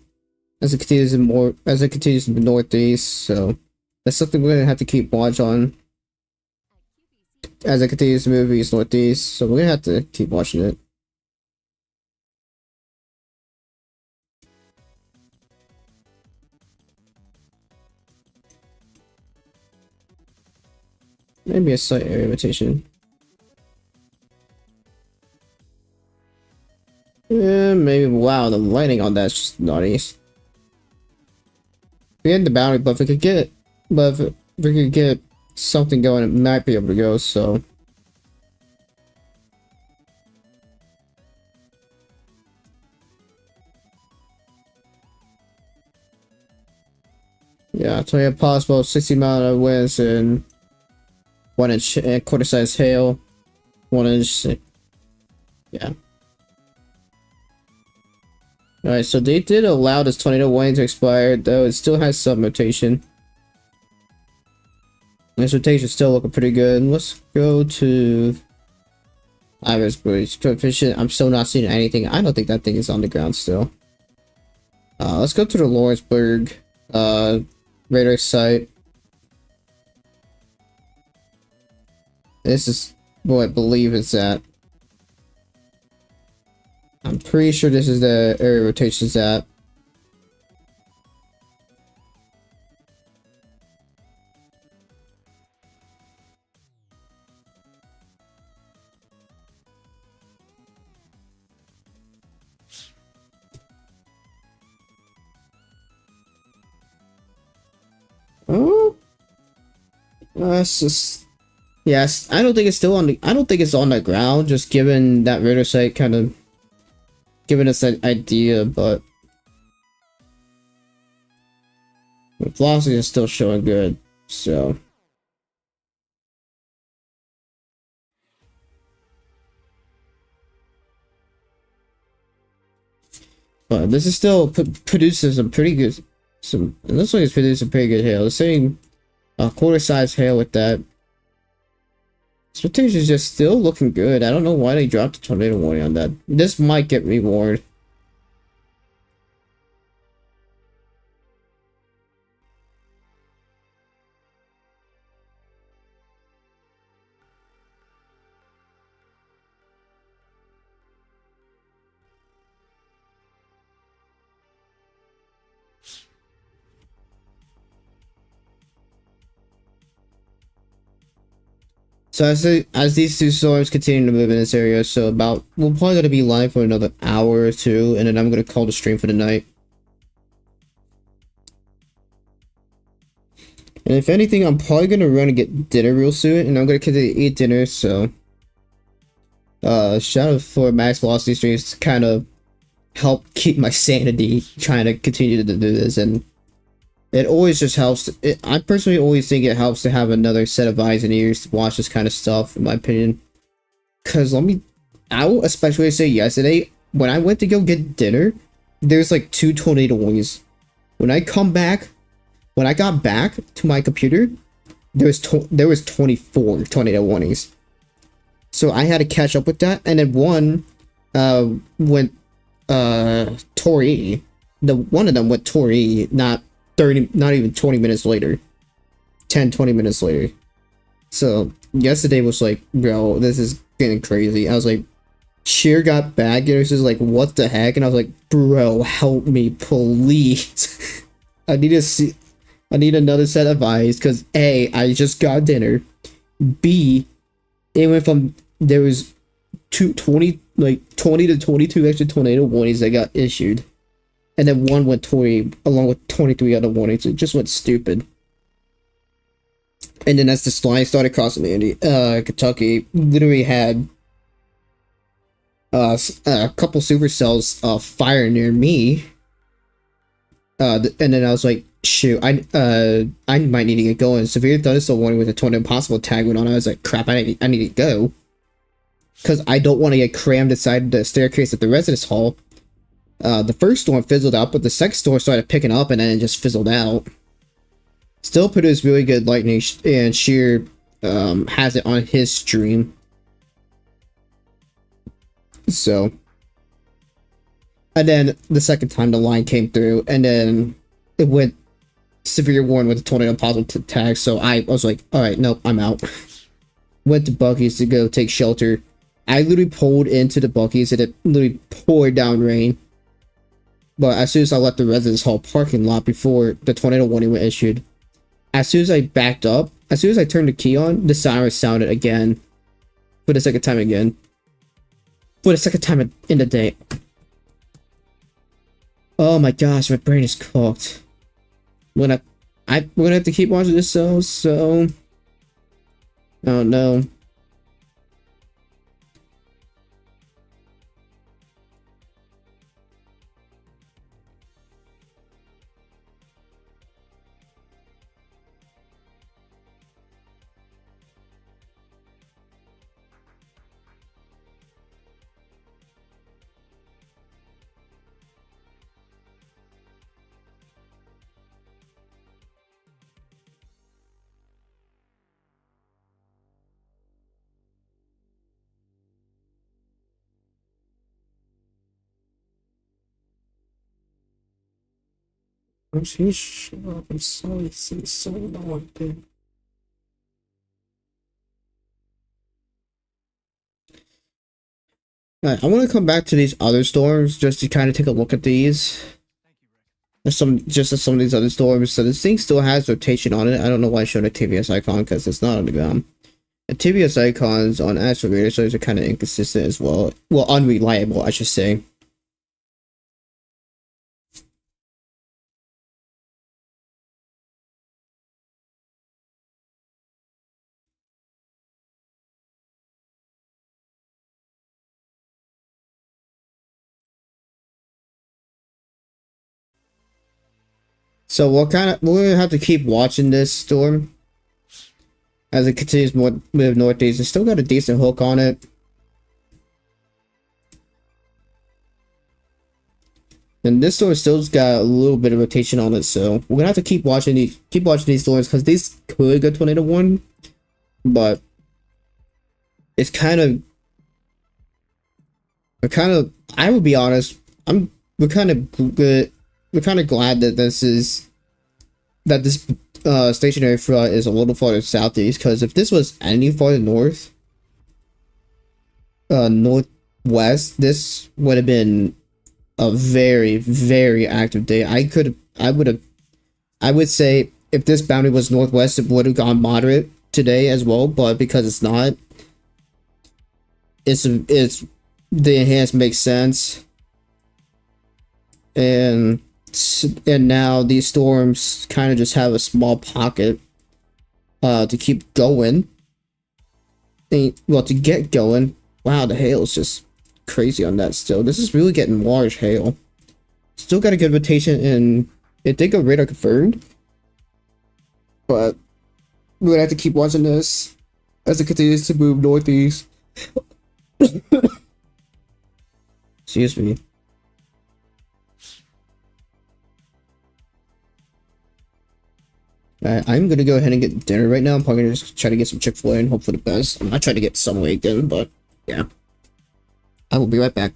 as it continues in the northeast. So that's something we're gonna have to keep watch on as it continues to move east northeast. So we're gonna have to keep watching it. Maybe a slight area rotation. Yeah, maybe. Wow, the lighting on that's just nice. We had the boundary, but if we could get, something going, it might be able to go. So. Yeah, I'll tell you possible 60 mile an hour winds and 1 inch quarter size hail, 1 inch. Yeah. Alright, so they did allow this tornado warning to expire, though it still has some rotation. This rotation is still looking pretty good. Let's go to Iris Bridge. Coefficient, I'm still not seeing anything. I don't think that thing is on the ground still. Let's go to the Lawrenceburg radar site. This is what I believe it's at. I'm pretty sure this is the area rotation's at. Oh, that's just, yes. I don't think it's still on the. I don't think it's on the ground. Just given that radar site kind of giving us that idea, but the velocity is still showing good. So. But this is still produces some pretty good. It looks like it's producing pretty good hail. It's saying a quarter size hail with that. Expectations is just still looking good. I don't know why they dropped the tornado warning on that. This might get rewarned. So as these two storms continue to move in this area, so we're probably gonna be live for another hour or two, and then I'm gonna call the stream for the night. And if anything, I'm probably gonna run and get dinner real soon, and I'm gonna continue to eat dinner. So, shout out for Max Velocity streams to kind of help keep my sanity, trying to continue to do this, and it always just helps. I personally always think it helps to have another set of eyes and ears to watch this kind of stuff, in my opinion. Cause I will especially say yesterday when I went to go get dinner, there's like 2 tornado warnings. When I got back to my computer, there was 24 tornado warnings. So I had to catch up with that, and then one went Tori. One of them went Tori, not even 20 minutes later. 10-20 minutes later. So yesterday was like, bro, this is getting crazy. I was like, Sheer got back and it was just like, what the heck? And I was like, bro, help me, please. I need another set of eyes, because A, I just got dinner. B, it went from, there was 20 to 22 extra tornado warnings that got issued. And then one went Tory along with 23 other warnings. It just went stupid. And then as the line started crossing Kentucky, literally had a couple supercells fire near me. And then I was like, shoot, I might need to get going. Severe thunderstorm warning with a tornado possible tag went on. I was like, crap, I need to go. Because I don't want to get crammed inside the staircase at the residence hall. The first storm fizzled out, but the second storm started picking up and then it just fizzled out. Still produced really good lightning, and Sheer has it on his stream. So, and then the second time the line came through, and then it went severe warning with a tornado possible tag. So I was like, all right, nope, I'm out. Went to Buc-ee's to go take shelter. I literally pulled into the Buc-ee's and it literally poured down rain. But as soon as I left the residence hall parking lot before the tornado warning was issued, as soon as I backed up, as soon as I turned the key on, the siren sounded again. For the second time again. For the second time in the day. Oh my gosh, my brain is cooked. We're gonna have to keep watching this, so... Oh no. I'm sorry, it's so long, dude. Alright, I want to come back to these other storms just to kind of take a look at these. Some of these other storms. So this thing still has rotation on it. I don't know why I showed a TVS icon, because it's not on the ground. And TVS icons on actual radar shows are kind of inconsistent as well. Well, unreliable, I should say. So we're gonna have to keep watching this storm as it continues to move northeast. It's still got a decent hook on it. And this storm still's got a little bit of rotation on it, so we're gonna have to keep watching these storms, because these could go tornado warning, but it's I would be honest, we're kind of glad that this stationary front is a little farther southeast, because if this was any farther northwest, this would have been a very, very active day. I would say if this boundary was northwest, it would have gone moderate today as well, but because it's not, it's the enhanced makes sense. And now these storms kind of just have a small pocket to keep going. Well, to get going. Wow, the hail is just crazy on that still. This is really getting large hail. Still got a good rotation, and it did go radar confirmed. But we're gonna have to keep watching this as it continues to move northeast. Excuse me. I'm gonna go ahead and get dinner right now. I'm probably gonna just try to get some Chick-fil-A and hope for the best. I'm not trying to get Subway again, but yeah. I will be right back.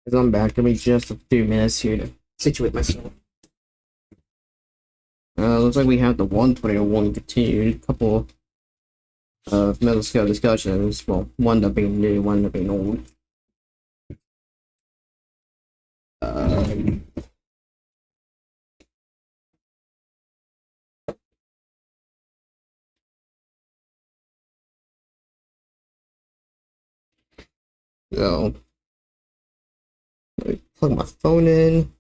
As I'm back, give me just a few minutes here to situate myself. Looks like we have the 121 continued. Couple of middle scale discussions. Well, one that being new, one that being old. So, let me plug my phone in.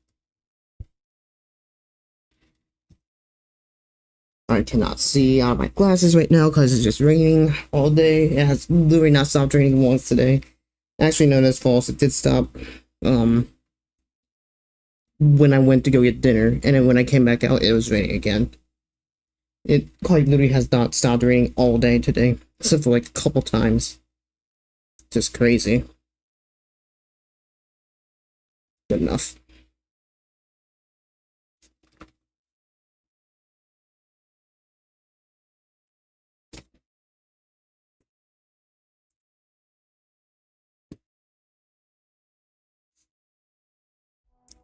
I cannot see out of my glasses right now because it's just raining all day. It has literally not stopped raining once today. Actually, no, that's false. It did stop when I went to go get dinner, and then when I came back out, it was raining again. It quite literally has not stopped raining all day today, except for like a couple times. Just crazy. Good enough.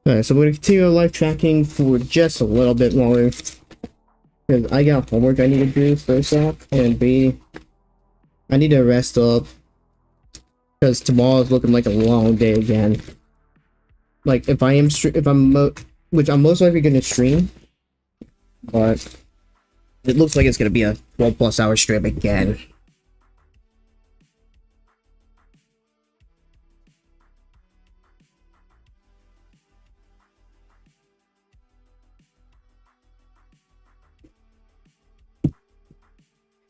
Alright, so we're gonna continue our live tracking for just a little bit longer. Because I got homework I need to do first off, and B, I need to rest up. Because tomorrow is looking like a long day again. Like, which I'm most likely gonna stream, but it looks like it's gonna be a 12+ hour stream again.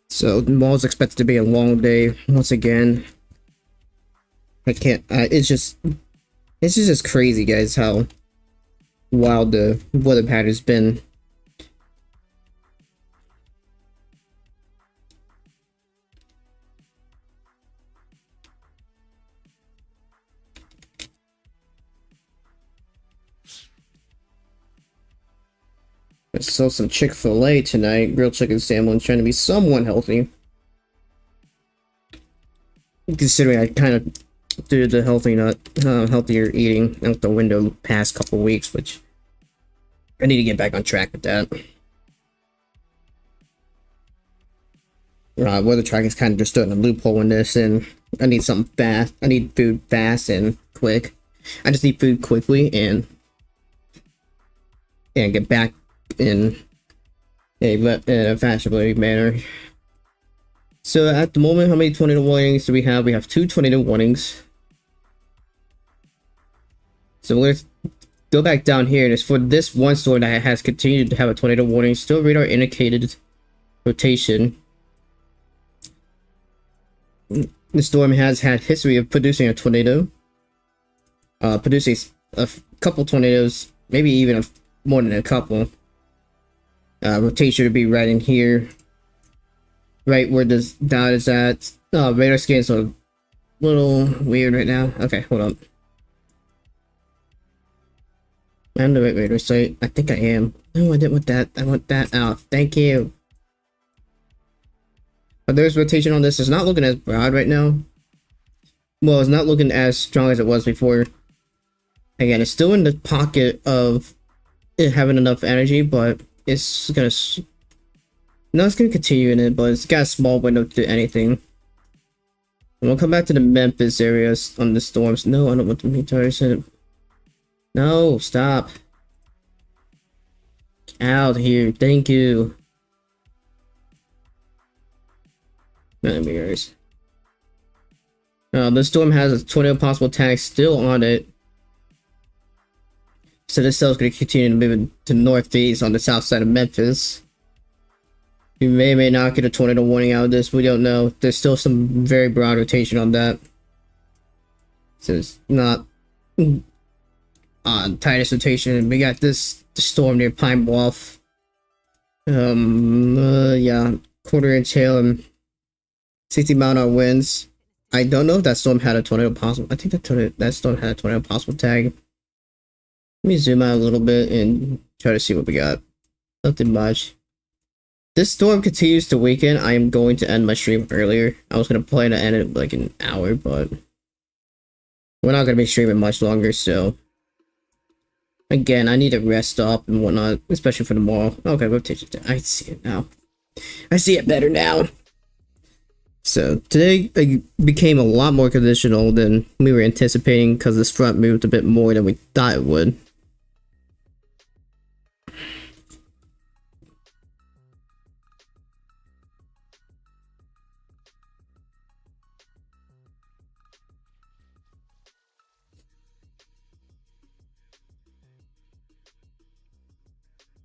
So tomorrow's expected to be a long day once again. I can't. It's just crazy, guys. How wild the weather pattern's been. I saw some Chick-fil-A tonight. Grilled chicken sandwich, trying to be somewhat healthy. Considering I kind of did the healthier eating out the window the past couple weeks, which I need to get back on track with that. Weather track is kind of just starting a loophole in this, and I need something fast. I need food fast and quick. I just need food quickly and get back in a fashionable manner. So at the moment, how many tornado warnings do we have? We have 2 tornado warnings. So let's go back down here, and it's for this one storm that has continued to have a tornado warning. Still radar indicated rotation. The storm has had history of producing a tornado. Producing a couple tornadoes, maybe even more than a couple. Rotation to be right in here. Right where this dot is at. Radar scan is a little weird right now. Okay, hold on. I'm the right radar site. I think I am. No, I didn't want that. I want that off. Thank you. But there's rotation on this. It's not looking as broad right now. Well, it's not looking as strong as it was before. Again, it's still in the pocket of it having enough energy, but it's gonna... No, it's gonna continue in it, but it's got a small window to do anything. And we'll come back to the Memphis areas on the storms. No, I don't want the meters in it. No, stop. Get out here. Thank you. Millimeters. The storm has a tornado possible tag still on it. So this cell is going to continue to move to northeast on the south side of Memphis. We may or may not get a tornado warning out of this. We don't know. There's still some very broad rotation on that. So it's not on tightest rotation. We got this storm near Pine Bluff. Yeah, quarter-inch hail and 60-mile-an-hour winds. I don't know if that storm had a tornado possible. I think that storm had a tornado possible tag. Let me zoom out a little bit and try to see what we got. Nothing much. This storm continues to weaken. I am going to end my stream earlier. I was going to plan to end it like an hour, but We're not gonna be streaming much longer, so again, I need to rest up and whatnot, especially for tomorrow. Okay, rotation. I see it now. I see it better now. So today it became a lot more conditional than we were anticipating because this front moved a bit more than we thought it would.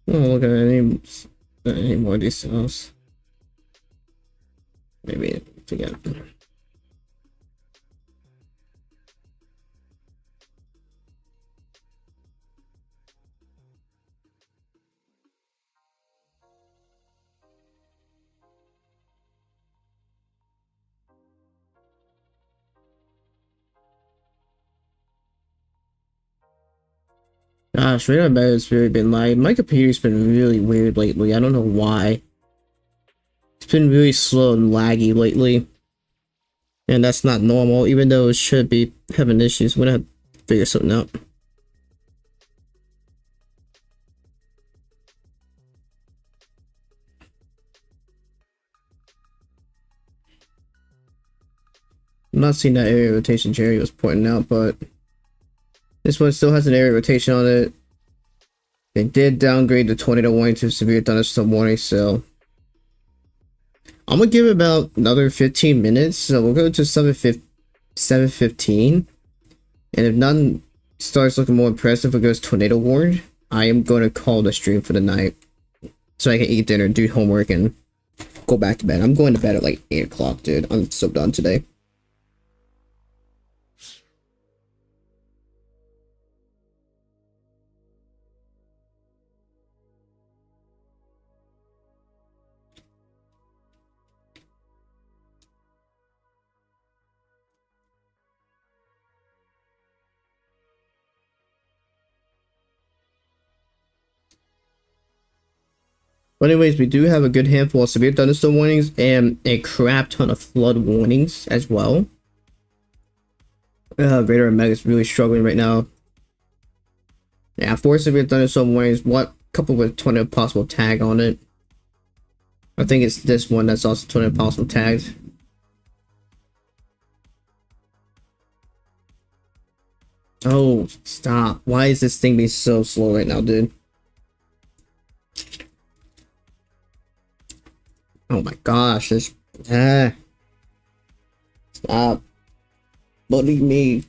Oh, look at any more of these cells. Maybe forget. Gosh, Radar Bear has really been like my computer's been really weird lately. I don't know why. It's been really slow and laggy lately. And that's not normal, even though it should be having issues. We're gonna have to figure something out. I'm not seeing that area rotation Jerry was pointing out, but this one still has an area rotation on it. They did downgrade the tornado warning to severe thunderstorm warning, so I'm gonna give it about another 15 minutes. So we'll go to 7:15, and if none starts looking more impressive, it goes tornado warned. I am going to call the stream for the night, so I can eat dinner, do homework, and go back to bed. I'm going to bed at like 8 o'clock, dude. I'm so done today. But anyways, we do have a good handful of severe thunderstorm warnings and a crap ton of flood warnings as well. Radar and Meg is really struggling right now. Yeah, 4 severe thunderstorm warnings, what coupled with 20 possible tag on it. I think it's this one that's also 20 possible tags. Oh, stop. Why is this thing being so slow right now, dude? Oh my gosh, this stop bullying me.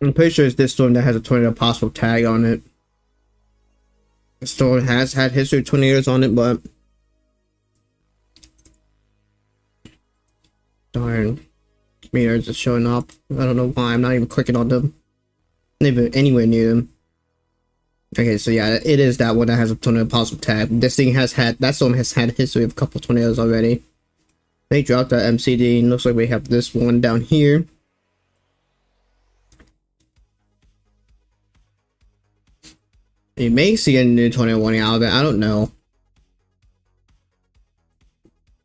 I'm pretty sure it's this storm that has a tornado possible tag on it. The storm has had history of tornadoes on it, but darn, meters are showing up. I don't know why. I'm not even clicking on them. Never anywhere near them. Okay, so yeah, it is that one that has a tornado possible tag. This thing has had, that storm has had a history of a couple tornadoes already. They dropped that MCD, and looks like we have this one down here. You may see a new tornado warning out of it. I don't know.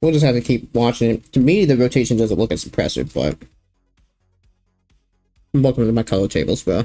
We'll just have to keep watching it. To me, the rotation doesn't look as impressive, but welcome to my color tables, bro.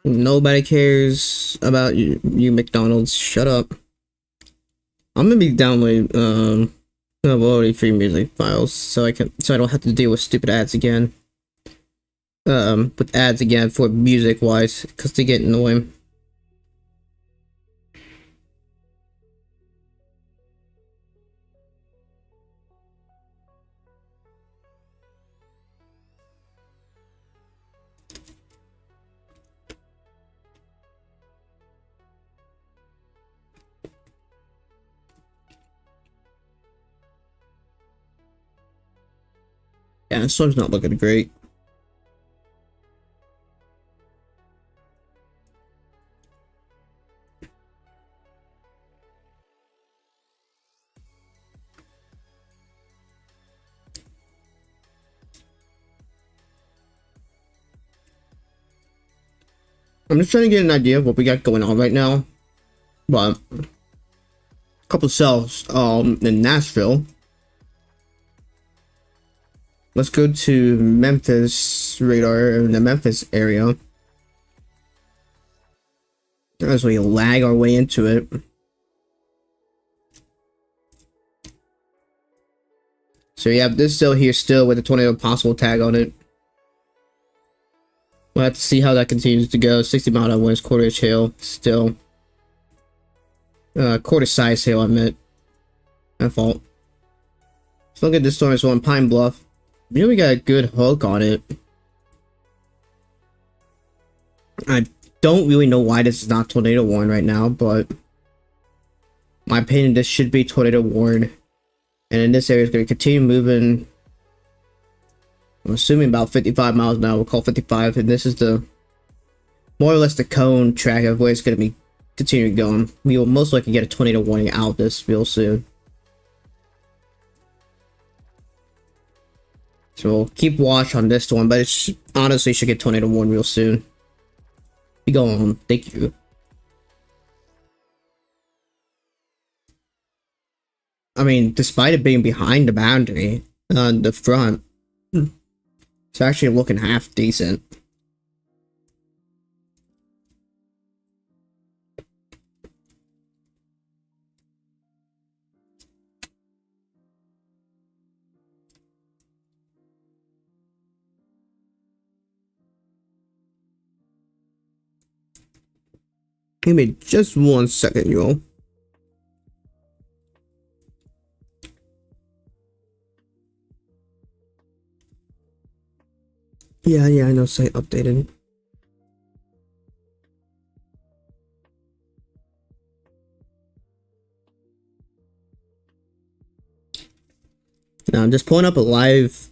Nobody cares about you McDonald's. Shut up. I'm gonna be downloading free music files so I don't have to deal with stupid ads again. With ads again for music wise, because they get annoying. Yeah, this song's not looking great. I'm just trying to get an idea of what we got going on right now. But a couple cells in Nashville. Let's go to Memphis radar in the Memphis area. As we lag our way into it. So you have this cell here still with the tornado possible tag on it. We'll have to see how that continues to go. 60-mile-an-hour winds, quarter-inch hail still. Quarter-size hail, I meant. My fault. Let's look at this storm as well in Pine Bluff. You know, we got a good hook on it. I don't really know why this is not tornado warned right now, but my opinion, this should be tornado warned. And in this area, it's going to continue moving. I'm assuming about 55 miles an hour. We'll call 55, and this is the more or less the cone track of where it's going to be continuing going. We will most likely get a tornado warning out of this real soon. So we'll keep watch on this one, but it's honestly should get tornado warning real soon. Be going. Thank you. I mean, despite it being behind the boundary on the front, it's actually looking half decent. Give me just 1 second, y'all. Yeah, I know, site updated. Now I'm just pulling up a live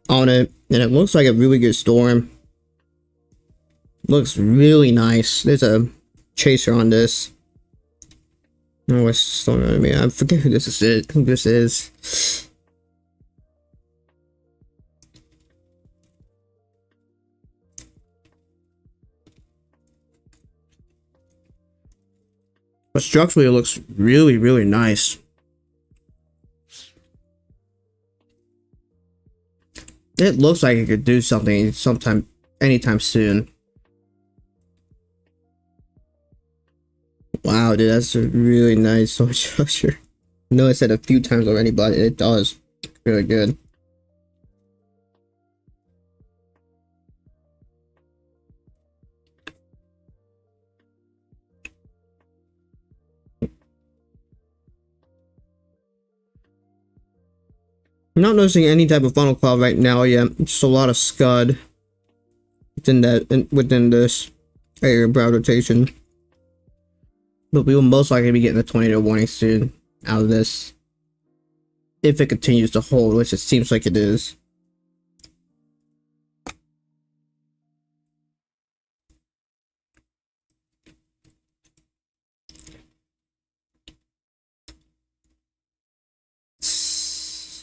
on it, and it looks like a really good storm. Looks really nice. There's a chaser on this. Oh, what's storm on me? I forget who this is. But structurally, it looks really, really nice. It looks like it could do something anytime soon. Wow, dude, that's a really nice storage structure. I know I said a few times already, but it does. Really good. I'm not noticing any type of funnel cloud right now yet. Just a lot of scud within this area of broad rotation. But we will most likely be getting a tornado warning soon out of this, if it continues to hold, which it seems like it is.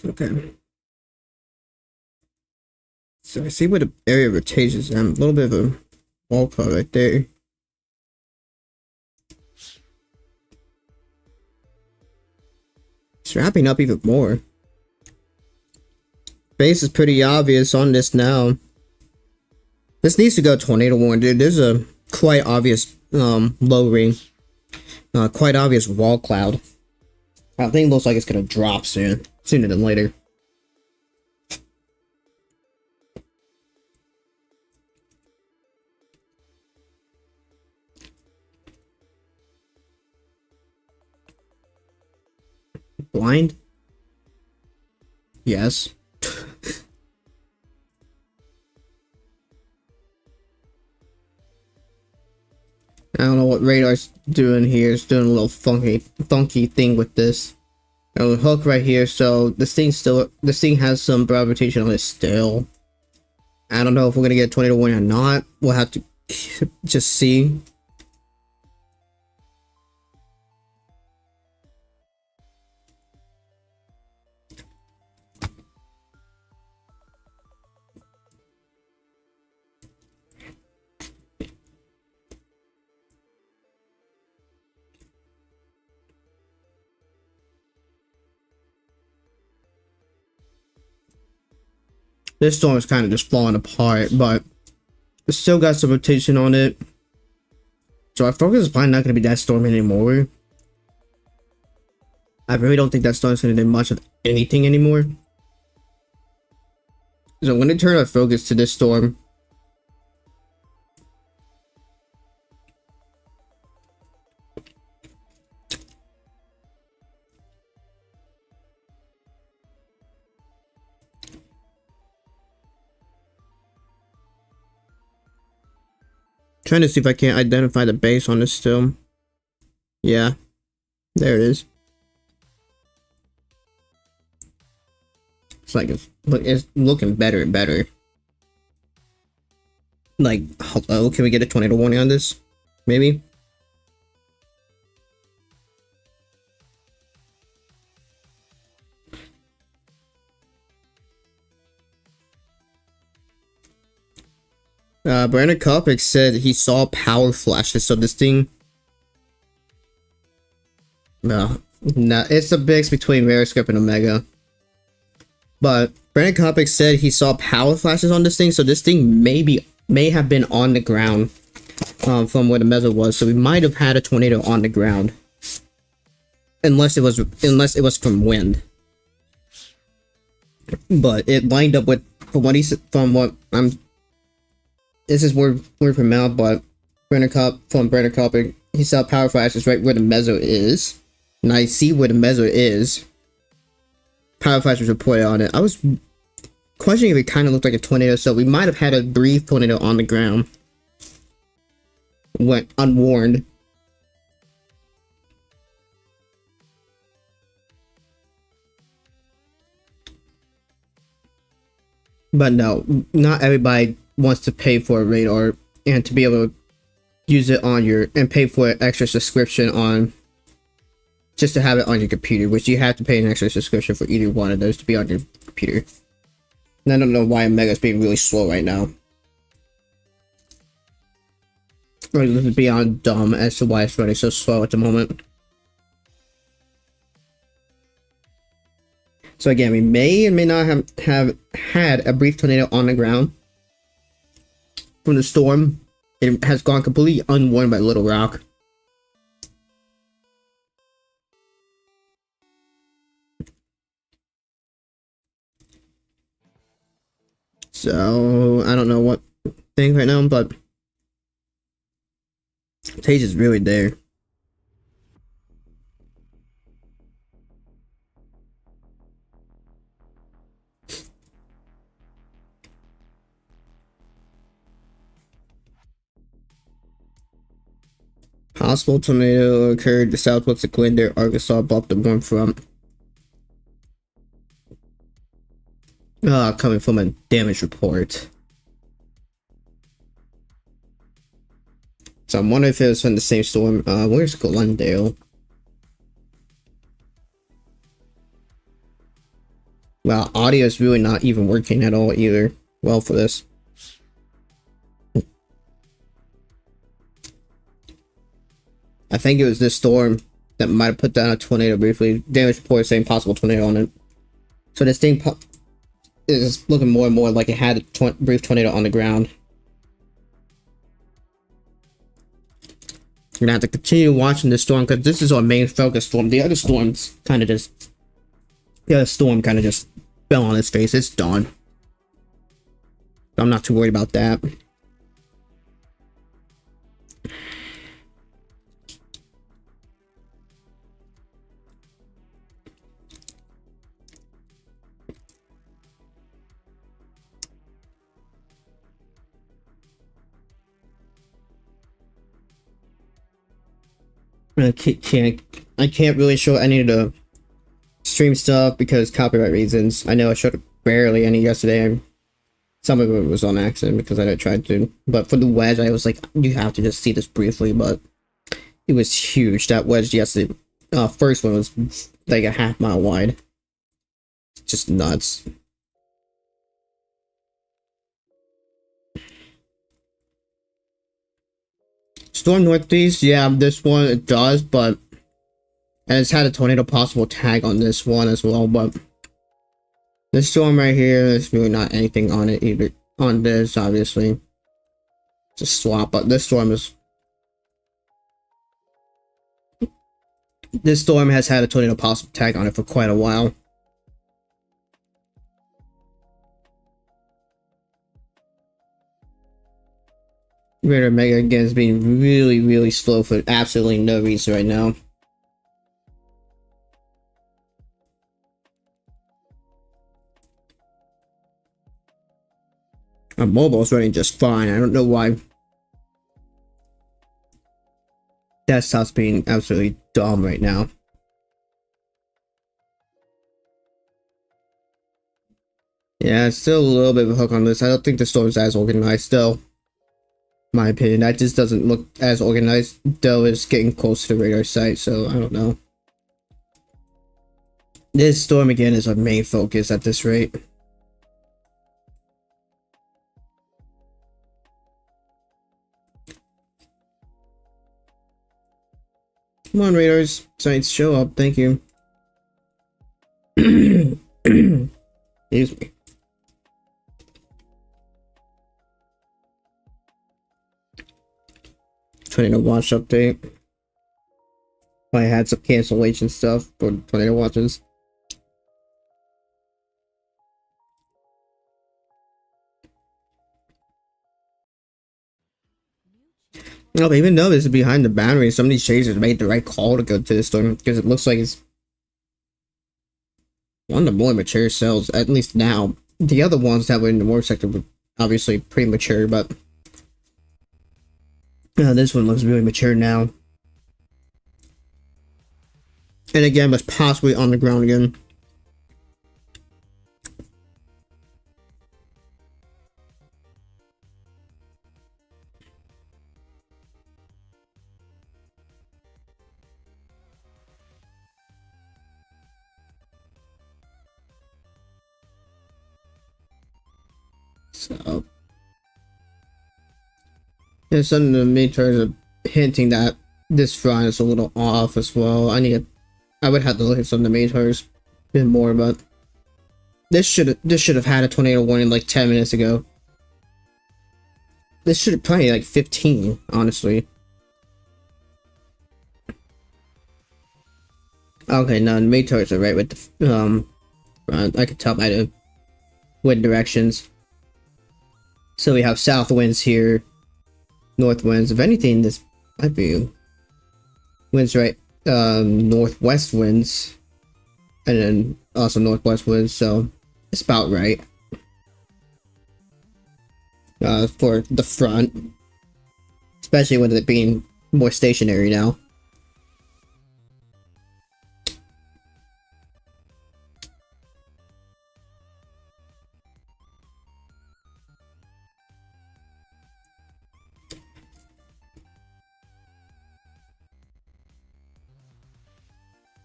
Okay. So I see where the area of rotation is. A little bit of a wall cloud right there. It's wrapping up even more. Base is pretty obvious on this now. This needs to go tornado warning, dude. There's a quite obvious low ring. Quite obvious wall cloud. I think it looks like it's gonna drop soon. Sooner than later. Blind? Yes. I don't know what radar's doing here. It's doing a little funky thing with this. A hook right here, so this thing has some gravitation on it still. I don't know if we're gonna get a tornado warning or not. We'll have to just see. This storm is kind of just falling apart, but it's still got some rotation on it. So our focus is probably not going to be that storm anymore. I really don't think that storm is going to do much of anything anymore. So I'm going to turn our focus to this storm. Trying to see if I can't identify the base on this still. Yeah, there it is. It's like it's looking better and better. Like, hello, can we get a tornado warning on this? Maybe. Brandon Kopic said he saw power flashes, so this thing... No, it's a mix between Rarescript and Omega. But Brandon Kopic said he saw power flashes on this thing, so this thing may have been on the ground from where the mezzo was, so we might have had a tornado on the ground. Unless it was from wind. But it lined up with, from what I'm... This is word from mouth, but Brandon Kopic, he saw power flashes right where the mezzo is. And I see where the mezzo is. Power flash was reported on it. I was questioning if it kind of looked like a tornado, so we might have had a brief tornado on the ground. Went unwarned. But no, not everybody wants to pay for a radar and to be able to use it on your and pay for an extra subscription on just to have it on your computer, which you have to pay an extra subscription for either one of those to be on your computer. And I don't know why Omega's being really slow right now. Or this is beyond dumb as to why it's running so slow at the moment. So again, we may and may not have had a brief tornado on the ground from the storm. It has gone completely unwarned by Little Rock. So I don't know what thing right now, but Tage is really there. Possible tornado occurred the southwest of Glendale, Arkansas, above the warm front. Coming from a damage report. So I'm wondering if it was from the same storm. Where's Glendale? Well, audio is really not even working at all either. Well, for this. I think it was this storm that might have put down a tornado briefly. Damage report saying possible tornado on it. So this thing is looking more and more like it had a brief tornado on the ground. We're gonna have to continue watching this storm because this is our main focus storm. The other storms kind of just, the other storm kind of just fell on its face. It's done. I'm not too worried about that. I can't really show any of the stream stuff because copyright reasons. I know I showed barely any yesterday. Some of it was on accident because I didn't try to. But for the wedge, I was like, you have to just see this briefly. But it was huge. That wedge yesterday, first one was like a half-mile wide. Just nuts. Storm Northeast, yeah, this one it does, but and it's had a tornado possible tag on this one as well, but this storm right here, there's really not anything on it either. On this, obviously. It's a swap, but this storm is... This storm has had a tornado possible tag on it for quite a while. Radar Mega again is being really slow for absolutely no reason right now. Our mobile's running just fine. I don't know why. Desktop's being absolutely dumb right now. Yeah, it's still a little bit of a hook on this. I don't think the storm's as organized still. My opinion, that just doesn't look as organized, though it's getting close to the radar site, so I don't know. This storm again is our main focus at this rate. Come on, radars, sites, show up, thank you. Excuse me. Tornado watch update. I had some cancellation stuff for tornado watches. Oh, but even though this is behind the boundary, some of these chasers made the right call to go to this storm because it looks like it's one of the more mature cells, at least now. The other ones that were in the war sector were obviously pretty mature, but this one looks really mature now. And again, was possibly on the ground again. So, and some of the meters are hinting that this front is a little off as well. I would have to look at some of the meters a bit more, but this should have had a tornado warning like 10 minutes ago. This should have probably like 15, honestly. Okay, no, the meters are right with the front. I can tell by the wind directions. So we have south winds here, north winds. If anything, this might be winds right, northwest winds, and then also northwest winds. So it's about right for the front, especially with it being more stationary now.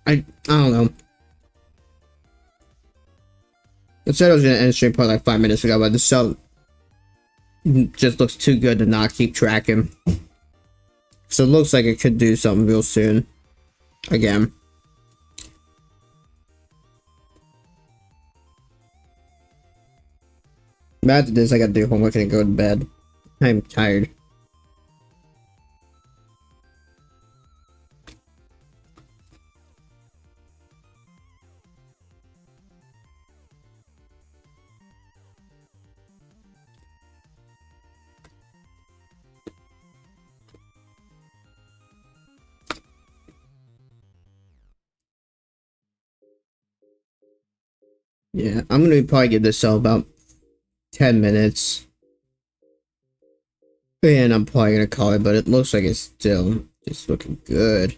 I don't know. I said I was gonna end stream probably like 5 minutes ago, but the cell just looks too good to not keep tracking. So it looks like it could do something real soon. Again. But after this, I gotta do homework and go to bed. I'm tired. Yeah, I'm gonna probably give this cell about 10 minutes. And I'm probably gonna call it, but it looks like it's still just looking good.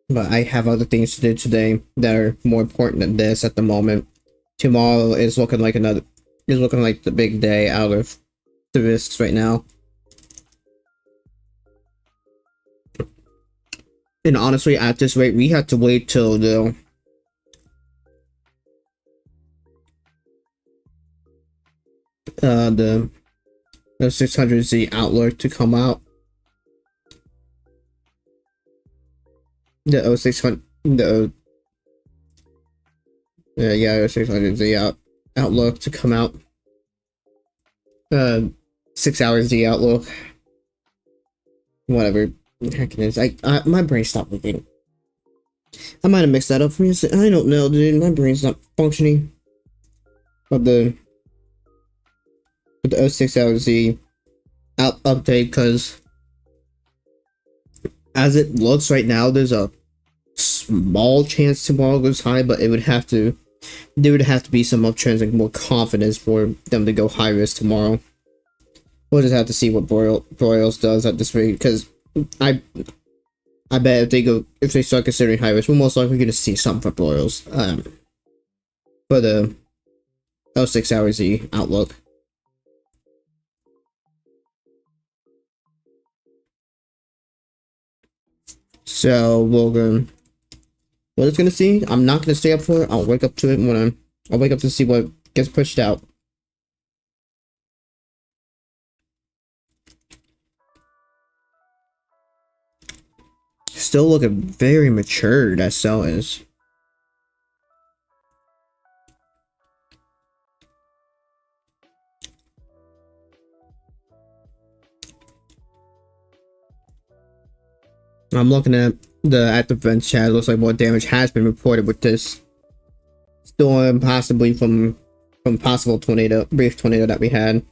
But I have other things to do today that are more important than this at the moment. Tomorrow is looking like the big day out of the risks right now. And honestly, at this rate, we have to wait till the 600Z outlook to come out. The 0600, the yeah, 600Z outlook to come out. 6 hours Z outlook. Whatever the heck it is. My brain stopped working. I might have mixed that up for me. I don't know, dude. My brain's not functioning. But the 06 hours Z update, because as it looks right now, there's a small chance tomorrow goes high, but there would have to be some uptrends and more confidence for them to go high risk tomorrow. We'll just have to see what Broyles does at this rate, because I bet if they start considering high risk, we're most likely going to see something for Broyles for the 06 hours Z outlook. So we're just gonna see. I'm not gonna stay up for it. I'll wake up to it when I'll wake up to see what gets pushed out. Still looking very mature, that cell is. I'm looking at the active event chat. It looks like more damage has been reported with this storm, possibly from possible brief tornado that we had.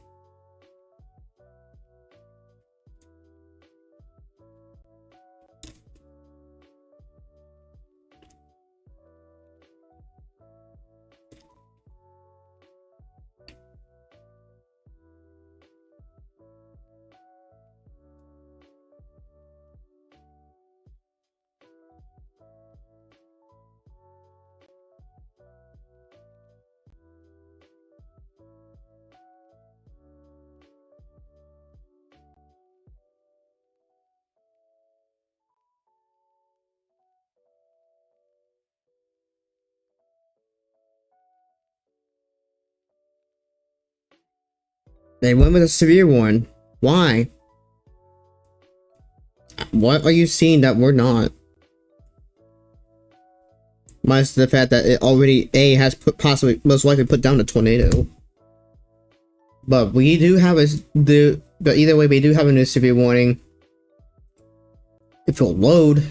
They went with a severe one. Why? What are you seeing that we're not? Minus the fact that it already has possibly most likely put down a tornado. But we do have but either way, we do have a new severe warning. If it'll load.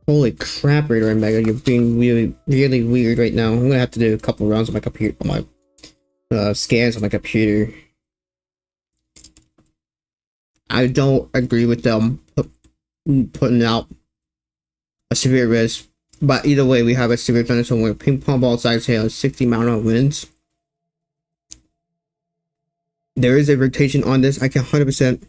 Holy crap, Radar and Mega, you're being really, really weird right now. I'm gonna have to do a couple rounds on my computer, on my scans on my computer. I don't agree with them putting out a severe risk. But either way, we have a severe thunderstorm where ping pong ball size hail 60-mile-an-hour winds. There is a rotation on this. I can 100%.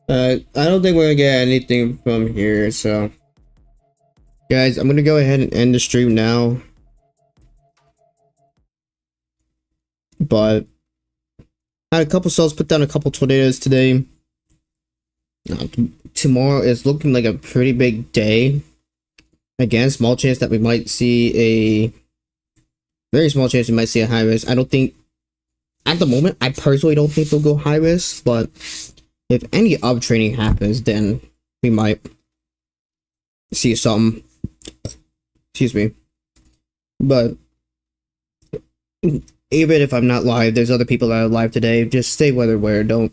I don't think we're gonna get anything from here, so guys, I'm gonna go ahead and end the stream now. But I had a couple cells, put down a couple tornadoes today. Tomorrow is looking like a pretty big day. Again, small chance that we might see a very small chance we might see a high risk. I don't think at the moment, I personally don't think they'll go high risk, but if any uptraining happens, then we might see something. Excuse me. But even if I'm not live, there's other people that are live today. Just stay weather aware. Don't.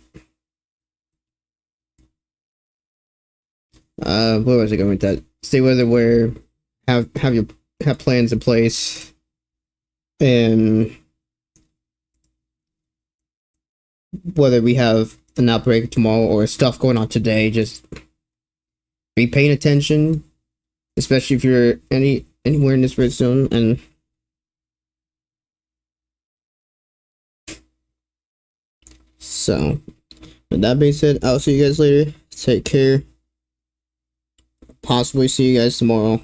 Where was I going with that? Stay weather aware. Have plans in place, and whether we have an outbreak tomorrow or stuff going on today, just be paying attention, especially if you're anywhere in this red zone. And so, with that being said, I'll see you guys later. Take care. Possibly see you guys tomorrow.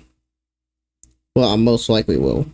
Well, I most likely will.